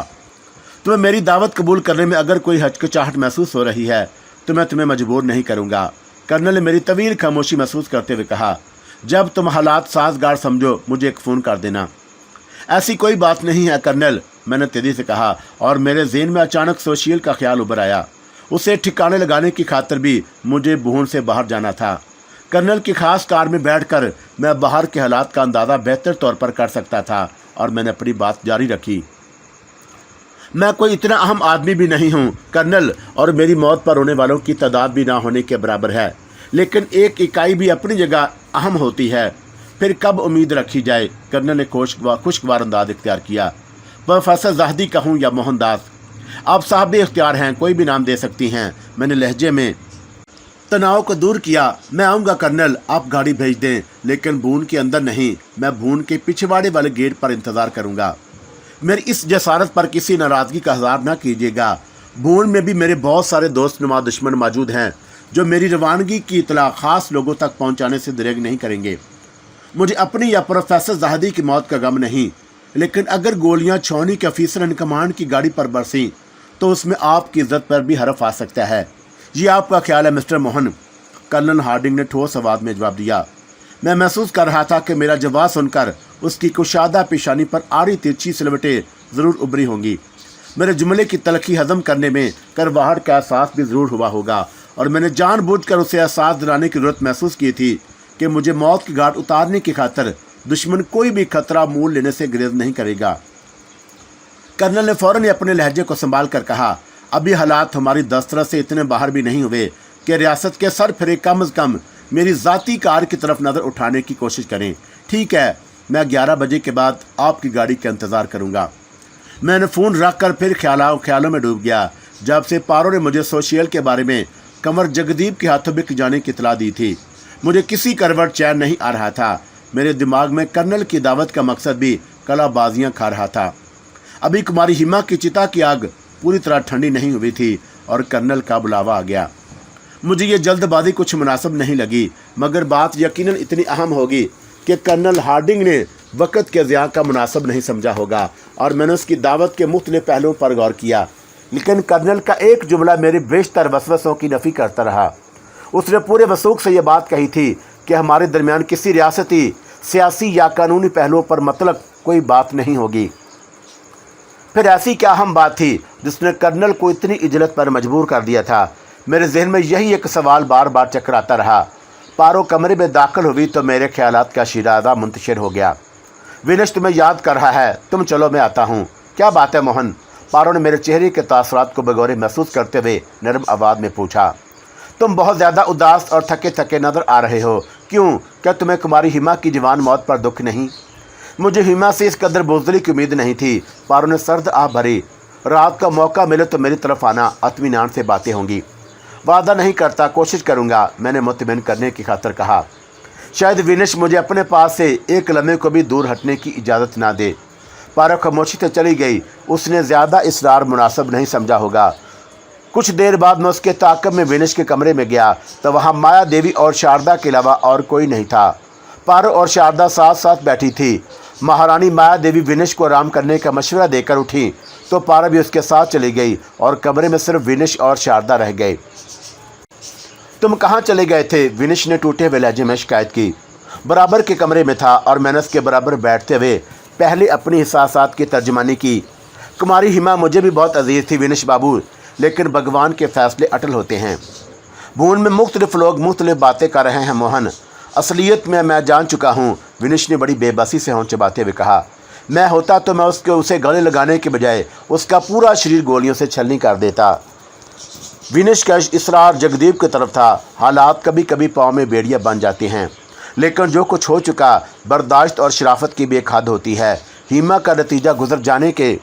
तुम्हें मेरी दावत कबूल करने में अगर कोई हिचकिचाहट महसूस हो रही है तो मैं तुम्हें मजबूर नहीं करूँगा। कर्नल ने मेरी तवील खामोशी महसूस करते हुए कहा, जब तुम हालात साजगार समझो मुझे एक फ़ोन कर देना। ऐसी कोई बात नहीं है कर्नल, मैंने तेज़ी से कहा, और मेरे ज़हन में अचानक सोशियल का ख्याल उभर आया। उसे ठिकाने लगाने की खातिर भी मुझे भून से बाहर जाना था। कर्नल की खास कार में बैठकर मैं बाहर के हालात का अंदाज़ा बेहतर तौर पर कर सकता था और मैंने अपनी बात जारी रखी। मैं कोई इतना अहम आदमी भी नहीं हूँ कर्नल, और मेरी मौत पर रोने वालों की तादाद भी ना होने के बराबर है, लेकिन एक इकाई भी अपनी जगह अहम होती है। फिर कब उम्मीद रखी जाए? कर्नल ने खुशगवार अंदाज इख्तियार किया। प्रोफेसर ज़ाहदी कहूँ या मोहनदास, आप साहब भी इख्तियार हैं, कोई भी नाम दे सकती हैं। मैंने लहजे में तनाव को दूर किया। मैं आऊँगा कर्नल, आप गाड़ी भेज दें, लेकिन भून के अंदर नहीं, मैं भून के पिछवाड़े वाले गेट पर इंतज़ार करूँगा। मेरी इस जसारत पर किसी नाराज़गी का इज़हार न कीजिएगा। भून में भी मेरे बहुत सारे दोस्त नुमा दुश्मन मौजूद हैं जो मेरी रवानगी की इतला ख़ास लोगों तक पहुंचाने से दरेग नहीं करेंगे। मुझे अपनी या प्रोफेसर ज़ाहिदी की मौत का गम नहीं, लेकिन अगर गोलियां छावनी के अफीसर इन कमांड की गाड़ी पर बरसीं तो उसमें आपकी इज्जत पर भी हरफ आ सकता है। ये आपका ख्याल है मिस्टर मोहन? कर्नल हार्डिंग ने ठोस आवाज़ में जवाब दिया। मैं महसूस कर रहा था कि मेरा जवाब सुनकर उसकी कुशादा पेशानी पर आड़ी तिरछी सिलवटें ज़रूर उभरी होंगी। मेरे जुमले की तलखी हजम करने में करवाहट का एहसास भी ज़रूर हुआ होगा और मैंने जानबूझकर उसे एहसास दिलाने की जरूरत महसूस की थी कि मुझे मौत की घाट उतारने की खातिर दुश्मन कोई भी खतरा मोल लेने से गुरेज नहीं करेगा। कर्नल ने फौरन अपने लहजे को संभाल कर कहा, अभी हालात हमारी दस्तरस से इतने बाहर भी नहीं हुए कि रियासत के सर फिरे कम अज़ कम मेरी ज़ाती कार की तरफ नज़र उठाने की कोशिश करें। ठीक है, मैं 11 बजे के बाद आपकी गाड़ी का इंतज़ार करूँगा। मैंने फ़ोन रख कर फिर ख्यालों में डूब गया। जब से पारो ने मुझे सोशियल के बारे में कंवर जगदीप के हाथों बिक जाने की इतला दी थी, मुझे किसी करवट चैन नहीं आ रहा था। मेरे दिमाग में कर्नल की दावत का मकसद भी कलाबाजियाँ खा रहा था। अभी कुमारी हिमा की चिता की आग पूरी तरह ठंडी नहीं हुई थी और कर्नल का बुलावा आ गया। मुझे ये जल्दबाजी कुछ मुनासिब नहीं लगी, मगर बात यकीनन इतनी अहम होगी कि कर्नल हार्डिंग ने वक़्त के ज़िया का मुनासिब नहीं समझा होगा और मैंने उसकी दावत के मुख्तलिफ पहलुओं पर गौर किया। लेकिन कर्नल का एक जुमला मेरे बेशतर वसवसों की नफ़ी करता रहा। उसने पूरे वसूख से यह बात कही थी कि हमारे दरमियान किसी रियासती, सियासी या कानूनी पहलुओं पर मतलब कोई बात नहीं होगी। फिर ऐसी क्या अहम बात थी जिसने कर्नल को इतनी इजलत पर मजबूर कर दिया था? मेरे जहन में यही एक सवाल बार बार चकराता रहा। पारो कमरे में दाखिल हुई तो मेरे ख्यालात का शिराज़ा मुंतशिर हो गया। विनश तुम्हें याद कर रहा है, तुम चलो मैं आता हूँ। क्या बात है मोहन? पारो ने मेरे चेहरे के तासरात को बगौरे महसूस करते हुए नरम आवाज़ में पूछा। तुम बहुत ज़्यादा उदास और थके थके नज़र आ रहे हो। क्यों? क्या तुम्हें कुमारी हिमा की जवान मौत पर दुख नहीं? मुझे हिमा से इस कदर बुज़दिली की उम्मीद नहीं थी। पारो ने सर्द आह भरी। रात का मौका मिले तो मेरी तरफ आना, इत्मीनान से बातें होंगी। वादा नहीं करता, कोशिश करूँगा, मैंने मुतमिन करने की खातिर कहा। शायद विनश मुझे अपने पास से एक लम्हे को भी दूर हटने की इजाज़त ना दे। पारो खामोशी से चली गई। उसने ज़्यादा इसरार मुनासिब नहीं समझा होगा। कुछ देर बाद मैं उसके ताक़ब में विनश के कमरे में गया तो वहाँ माया देवी और शारदा के अलावा और कोई नहीं था। पारो और शारदा साथ साथ बैठी थी। महारानी माया देवी विनश को आराम करने का मशवरा देकर उठी तो पारो भी उसके साथ चली गई और कमरे में सिर्फ विनश और शारदा रह गए। तुम कहाँ चले गए थे? विनश ने टूटे हुए लहजे में शिकायत की। बराबर के कमरे में था और मैंने उसके बराबर बैठते हुए पहले अपनी एहसासात की तर्जुमानी की। कुमारी हिमा मुझे भी बहुत अजीज़ थी विनश बाबू, लेकिन भगवान के फ़ैसले अटल होते हैं। भून में मुख्तलिफ लोग मुख्तलिफ बातें कर रहे हैं मोहन। असलियत में मैं जान चुका हूँ, विनश ने बड़ी बेबसी से होंठ चबाते हुए कहा। मैं होता तो मैं उसे गले लगाने के बजाय उसका पूरा शरीर गोलियों से छलनी कर देता। विनश का इसरार जगदीप की तरफ था। हालात कभी कभी पाँव में बेड़ियाँ बन जाती हैं, लेकिन जो कुछ हो चुका बर्दाश्त और शराफत की भी एक हद होती है। हिमा का नतीजा गुजर जाने के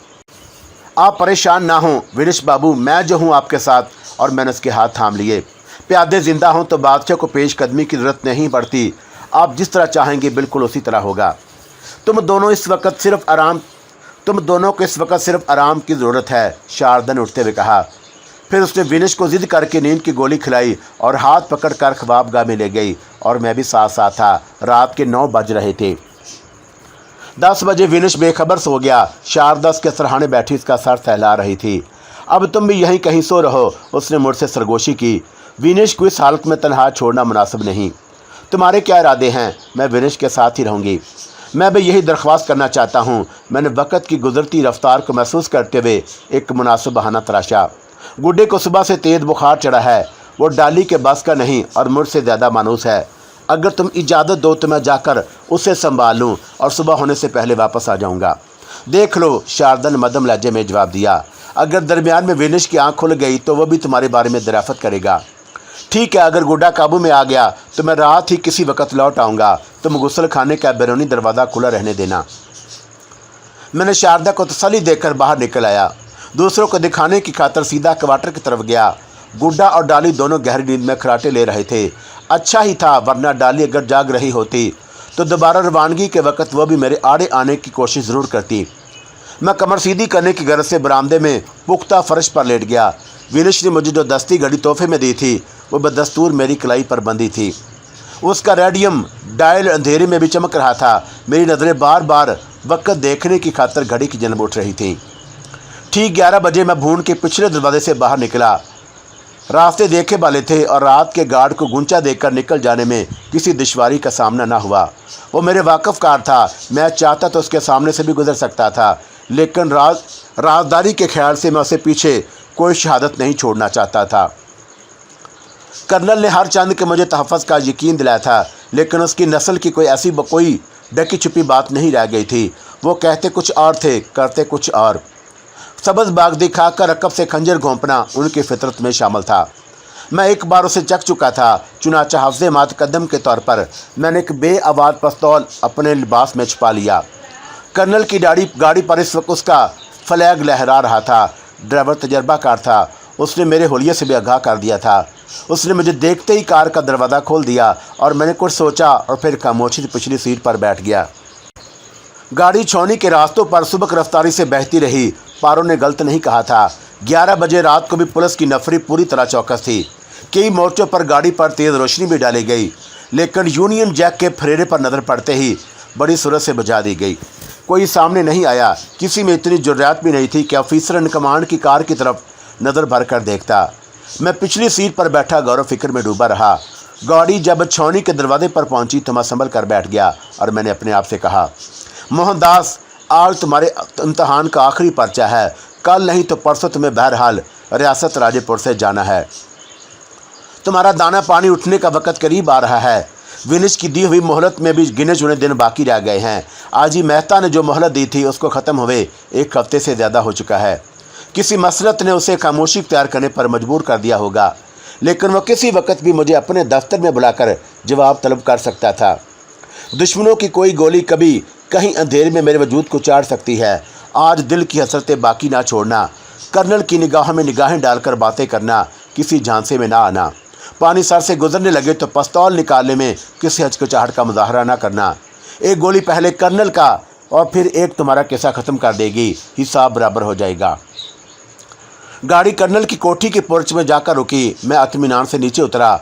आप परेशान ना हों विनश बाबू, मैं जो हूँ आपके साथ। और मैंने उसके हाथ थाम लिए। प्यादे जिंदा हों तो बादशाह को पेशकदमी की ज़रूरत नहीं पड़ती। आप जिस तरह चाहेंगे बिल्कुल उसी तरह होगा। तुम दोनों को इस वक्त सिर्फ आराम की ज़रूरत है, शारदा ने उठते हुए कहा। फिर उसने विनश को ज़िद करके नींद की गोली खिलाई और हाथ पकड़कर ख्वाबगाह में ले गई और मैं भी साथ साथ था। रात के 9 बज रहे थे। 10 बजे विनश बेखबर सो गया। शारदा उसके सरहाने बैठी उसका सर सहला रही थी। अब तुम भी यहीं कहीं सो रहो, उसने मुझसे सरगोशी की। विनश को इस हालत में तन्हा छोड़ना मुनासिब नहीं। तुम्हारे क्या इरादे हैं? मैं विनश के साथ ही रहूँगी। मैं भी यही दरख्वास्त करना चाहता हूँ। मैंने वक़्त की गुजरती रफ्तार को महसूस करते हुए एक मुनासिब बहाना तराशा। गुड्डे को सुबह से तेज़ बुखार चढ़ा है। वो डाली के बस का नहीं और मुझसे ज़्यादा मानूस है। अगर तुम इजाज़त दो तो मैं जाकर उसे संभाल लूँ और सुबह होने से पहले वापस आ जाऊँगा। देख लो, शारदा ने मध्यम लहजे में जवाब दिया। अगर दरमियान में विनश की आँख खुल गई तो वह भी तुम्हारे बारे में दराफत करेगा। ठीक है, अगर गुड्डा काबू में आ गया तो मैं रात ही किसी वक्त लौट आऊँगा। तुम गुस्ल खाने का बैरूनी दरवाज़ा खुला रहने देना। मैंने शारदा को तसल्ली देकर बाहर निकल आया। दूसरों को दिखाने की खातिर सीधा क्वार्टर की तरफ गया। गुड्डा और डाली दोनों गहरी नींद में खराटे ले रहे थे। अच्छा ही था, वरना डाली अगर जाग रही होती तो दोबारा रवानगी के वक्त वह भी मेरे आड़े आने की कोशिश ज़रूर करती। मैं कमर सीधी करने की गरज से बरामदे में पुख्ता फर्श पर लेट गया। विनिश ने मुझे जो दस्ती घड़ी तोहफे में दी थी वो बदस्तूर मेरी कलाई पर बंधी थी। उसका रेडियम डायल अंधेरे में भी चमक रहा था। मेरी नज़रें बार बार वक्त देखने की खातर घड़ी की जन्म उठ रही थी। ठीक 11 बजे मैं भून के पिछले दरवाजे से बाहर निकला। रास्ते देखे वाले थे और रात के गार्ड को गुंचा देकर निकल जाने में किसी दुश्वारी का सामना न हुआ। वो मेरे वाकफकार था। मैं चाहता तो उसके सामने से भी गुजर सकता था, लेकिन राजदारी के ख्याल से मैं उसे पीछे कोई शहादत नहीं छोड़ना चाहता था। कर्नल ने हर चंद के मुझे तहफ़्फ़ुज़ का यकीन दिलाया था, लेकिन उसकी नस्ल की कोई ढकी छुपी बात नहीं रह गई थी। वो कहते कुछ और थे, करते कुछ और। सब्ज़ बाग दिखाकर रकब से खंजर घोंपना उनकी फितरत में शामिल था। मैं एक बार उसे चख चुका था। चुनाचा हफ्ज़े मात कदम के तौर पर मैंने एक बेआवाज़ पिस्तौल अपने लिबास में छुपा लिया। कर्नल की गाड़ी पर इस वक्त उसका फ्लैग लहरा रहा था। ड्राइवर तजर्बाकार था। उसने मेरे होलिये से भी आगाह कर दिया था। उसने मुझे देखते ही कार का दरवाज़ा खोल दिया और मैंने कुछ सोचा और फिर खामोशी से पिछली सीट पर बैठ गया। गाड़ी छौनी के रास्तों पर सुबह रफ्तारी से बहती रही। पारों ने गलत नहीं कहा था। 11 बजे रात को भी पुलिस की नफरी पूरी तरह चौकस थी। कई मोर्चों पर गाड़ी पर तेज़ रोशनी भी डाली गई, लेकिन यूनियन जैक के फरेरे पर नज़र पड़ते ही बड़ी सूरत से बुझा दी गई। कोई सामने नहीं आया। किसी में इतनी जुर्रात भी नहीं थी कि ऑफिसर इन कमांड की कार की तरफ नज़र भर कर देखता। मैं पिछली सीट पर बैठा गौरव फिक्र में डूबा रहा। गाड़ी जब छौनी के दरवाजे पर पहुंची तो मैं संभल कर बैठ गया और मैंने अपने आप से कहा, मोहनदास, आज तुम्हारे इम्तहान का आखिरी पर्चा है। कल नहीं तो परसों तुम्हें बहरहाल रियासत राजेपुर से जाना है। तुम्हारा दाना पानी उठने का वक़्त करीब आ रहा है। विनिश की दी हुई मोहलत में भी गिने चुने दिन बाकी रह गए हैं। आज ही मेहता ने जो मोहलत दी थी उसको ख़त्म हुए 1 हफ्ते से ज़्यादा हो चुका है। किसी मसलत ने उसे खामोशी तैयार करने पर मजबूर कर दिया होगा, लेकिन वह किसी वक्त भी मुझे अपने दफ्तर में बुलाकर जवाब तलब कर सकता था। दुश्मनों की कोई गोली कभी कहीं अंधेरे में मेरे वजूद को चाट सकती है। आज दिल की हसरतें बाकी ना छोड़ना, कर्नल की निगाह में निगाहें डालकर बातें करना, किसी झांसे में ना आना, पानी सर से गुजरने लगे तो पिस्तौल निकालने में किसी हिचकिचाहट का मुजाहरा ना करना। एक गोली पहले कर्नल का और फिर एक तुम्हारा किस्सा ख़त्म कर देगी, हिसाब बराबर हो जाएगा। गाड़ी कर्नल की कोठी के पोर्च में जाकर रुकी। मैं इत्मीनान से नीचे उतरा।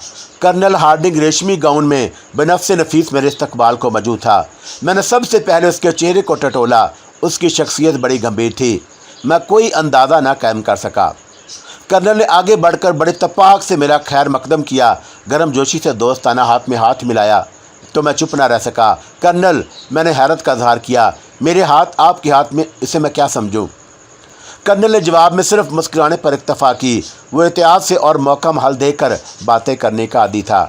कर्नल हार्डिंग रेशमी गाउन में बनफ्से नफीस मेरे इस्तकबाल को मौजूद था। मैंने सबसे पहले उसके चेहरे को टटोला। उसकी शख्सियत बड़ी गंभीर थी। मैं कोई अंदाज़ा ना कायम कर सका। कर्नल ने आगे बढ़कर बड़े तपाक से मेरा खैर मकदम किया। गर्म जोशी से दोस्ताना हाथ में हाथ मिलाया तो मैं चुप ना रह सका। कर्नल, मैंने हैरत का इजहार किया, मेरे हाथ आपके हाथ में, इसे मैं क्या समझूं? कर्नल ने जवाब में सिर्फ मुस्कुराने पर इक्तफा की। वो एहतियात से और मौका महल देकर बातें करने का आदी था।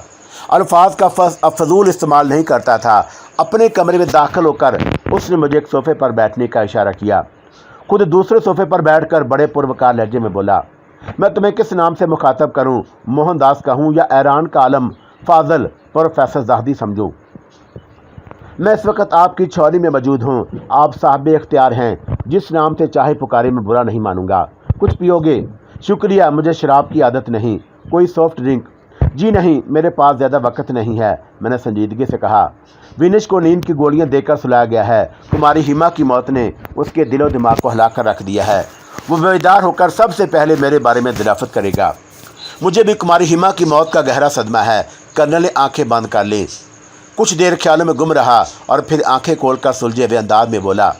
अल्फाज का फजूल इस्तेमाल नहीं करता था। अपने कमरे में दाखिल होकर उसने मुझे एक सोफ़े पर बैठने का इशारा किया। खुद दूसरे सोफ़े पर बैठकर बड़े पुरवकार लहजे में बोला, मैं तुम्हें किस नाम से मुखातब करूं? मोहनदास कहूं या ऐरान का आलम, फाजल, प्रोफेसर ज़ाहदी समझूं? मैं इस वक्त आपकी छौनी में मौजूद हूँ। आप साहब इख्तियार हैं। जिस नाम से चाहे पुकारे मैं बुरा नहीं मानूंगा। कुछ पियोगे? शुक्रिया, मुझे शराब की आदत नहीं। कोई सॉफ्ट ड्रिंक? जी नहीं, मेरे पास ज़्यादा वक्त नहीं है, मैंने संजीदगी से कहा। विनिश को नींद की गोलियां देकर सुलाया गया है। कुमारी हिमा की मौत ने उसके दिलो दिमाग को हिलाकर रख दिया है। वो बेदार होकर सबसे पहले मेरे बारे में दिलाफत करेगा। मुझे भी कुमारी हिमा की मौत का गहरा सदमा है। कर्नल ने आंखें बंद कर ली। कुछ देर ख्यालों में गुम रहा और फिर आंखें खोलकर सुलझे हुए अंदाज में बोला,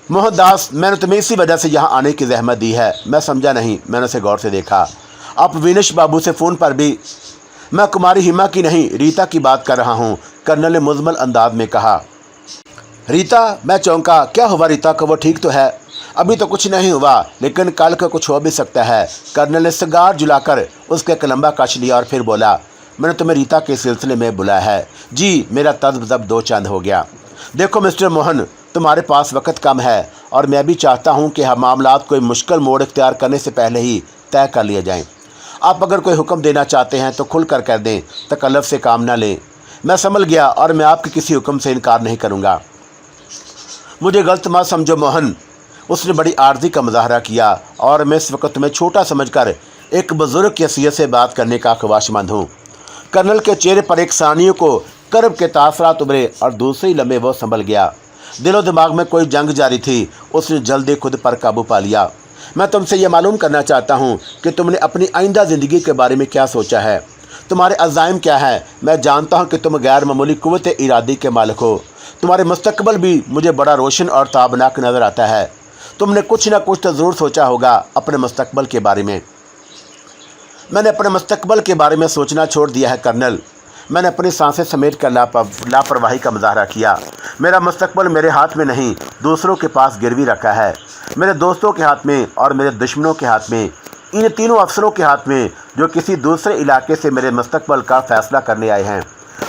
मोहनदास, मैंने तुम्हें इसी वजह से यहाँ आने की जहमत दी है। मैं समझा नहीं। मैंने उसे गौर से देखा। आप विनिश बाबू से फ़ोन पर भी? मैं कुमारी हिमा की नहीं, रीता की बात कर रहा हूँ, कर्नल ने मुज़म्मल अंदाज में कहा। रीता? मैं चौंका। क्या हुआ रीता को? वो ठीक तो है? अभी तो कुछ नहीं हुआ, लेकिन कल को कुछ हो भी सकता है। कर्नल ने सिगार जुलाकर उसके कलम्बा कश लिया और फिर बोला, मैंने तुम्हें रीता के सिलसिले में बुलाया है। जी, मेरा तज़ब्ज़ब 2 चंद हो गया। देखो मिस्टर मोहन, तुम्हारे पास वक्त कम है और मैं भी चाहता हूँ कि हम मामलात कोई मुश्किल मोड़ इख्तियार करने से पहले ही तय कर लिए जाएँ। आप अगर कोई हुक्म देना चाहते हैं तो खुल कर कह दें, तकल्लुफ़ से काम ना लें। मैं समझ गया और मैं आपके किसी हुक्म से इनकार नहीं करूँगा। मुझे गलत मत समझो मोहन, उसने बड़ी आर्जी का मुजाहरा किया और मैं इस वक्त तुम्हें छोटा समझकर एक बुजुर्ग की हैसियत से बात करने का ख्वाहिशमंद हूँ। कर्नल के चेहरे पर एक सानियों को कर्ब के तासरात उभरे और दूसरे लम्हे वो संभल गया। दिलो दिमाग में कोई जंग जारी थी, उसने जल्दी खुद पर काबू पा लिया। मैं तुमसे ये मालूम करना चाहता हूँ कि तुमने अपनी आइंदा ज़िंदगी के बारे में क्या सोचा है, तुम्हारे अज़ाइम क्या है। मैं जानता हूँ कि तुम गैर मामूली कुव्वत इरादी के मालिक हो। तुम्हारे मुस्तकबल भी मुझे बड़ा रोशन और ताबनाक नज़र आता है। तुमने कुछ ना कुछ तो ज़रूर सोचा होगा अपने मुस्तकबल के बारे में। मैंने अपने मुस्तकबल के बारे में सोचना छोड़ दिया है कर्नल। मैंने अपनी सांसें समेट कर लापरवाही का मुजाहरा किया। मेरा मुस्तकबल मेरे हाथ में नहीं, दूसरों के पास गिरवी रखा है, मेरे दोस्तों के हाथ में और मेरे दुश्मनों के हाथ में, इन तीनों अफसरों के हाथ में जो किसी दूसरे इलाके से मेरे मुस्तकबल का फ़ैसला करने आए हैं।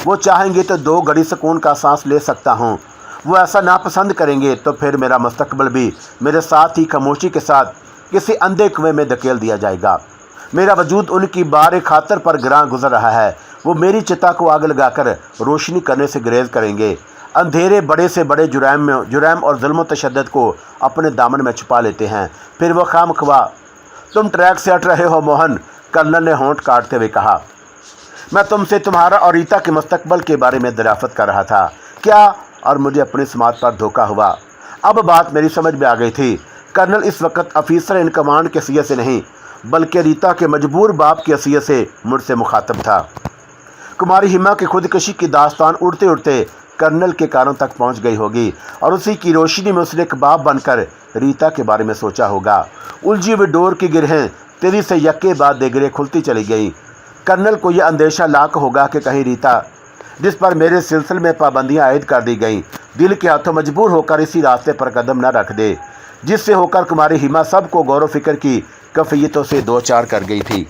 वो चाहेंगे तो 2 घड़ी सुकून का सांस ले सकता हूँ, वो ऐसा नापसंद करेंगे तो फिर मेरा मुस्तकबल भी मेरे साथ ही खामोशी के साथ किसी अंधे कुएं में धकेल दिया जाएगा। मेरा वजूद उनकी बार खातर पर गिरां गुजर रहा है। वो मेरी चिता को आग लगाकर रोशनी करने से गुरेज करेंगे। अंधेरे बड़े से बड़े जुर्म और जुल्म तशद्दुद को अपने दामन में छुपा लेते हैं। फिर वो खामख्वा। तुम ट्रैक से हट रहे हो मोहन, कर्नल ने होंठ काटते हुए कहा। मैं तुमसे तुम्हारा और रीता के मुस्तकबल के बारे में दराफत कर रहा था क्या, और मुझे अपनी समात पर धोखा हुआ। अब बात मेरी समझ में आ गई थी। कर्नल इस वक्त ऑफिसर इन कमांड के हैसियत से नहीं, बल्कि रीता के मजबूर बाप की हैसियत से मुझसे मुखातब था। कुमारी हिमा की खुदकशी की दास्तान उड़ते उड़ते कर्नल के कानों तक पहुंच गई होगी और उसी की रोशनी में उसने एक बाप बनकर रीता के बारे में सोचा होगा। उलझी हुई डोर की गिरहें तेजी से यक्के बाद देगरे खुलती चली गई। कर्नल को यह अंदेशा लाक होगा कि कहीं रीता, जिस पर मेरे सिलसिले में पाबंदियां आयद कर दी गईं, दिल के हाथों मजबूर होकर इसी रास्ते पर कदम न रख दे जिससे होकर कुमारी हिमा सबको गौर व फिक्र की कैफियतों से दो चार कर गई थी।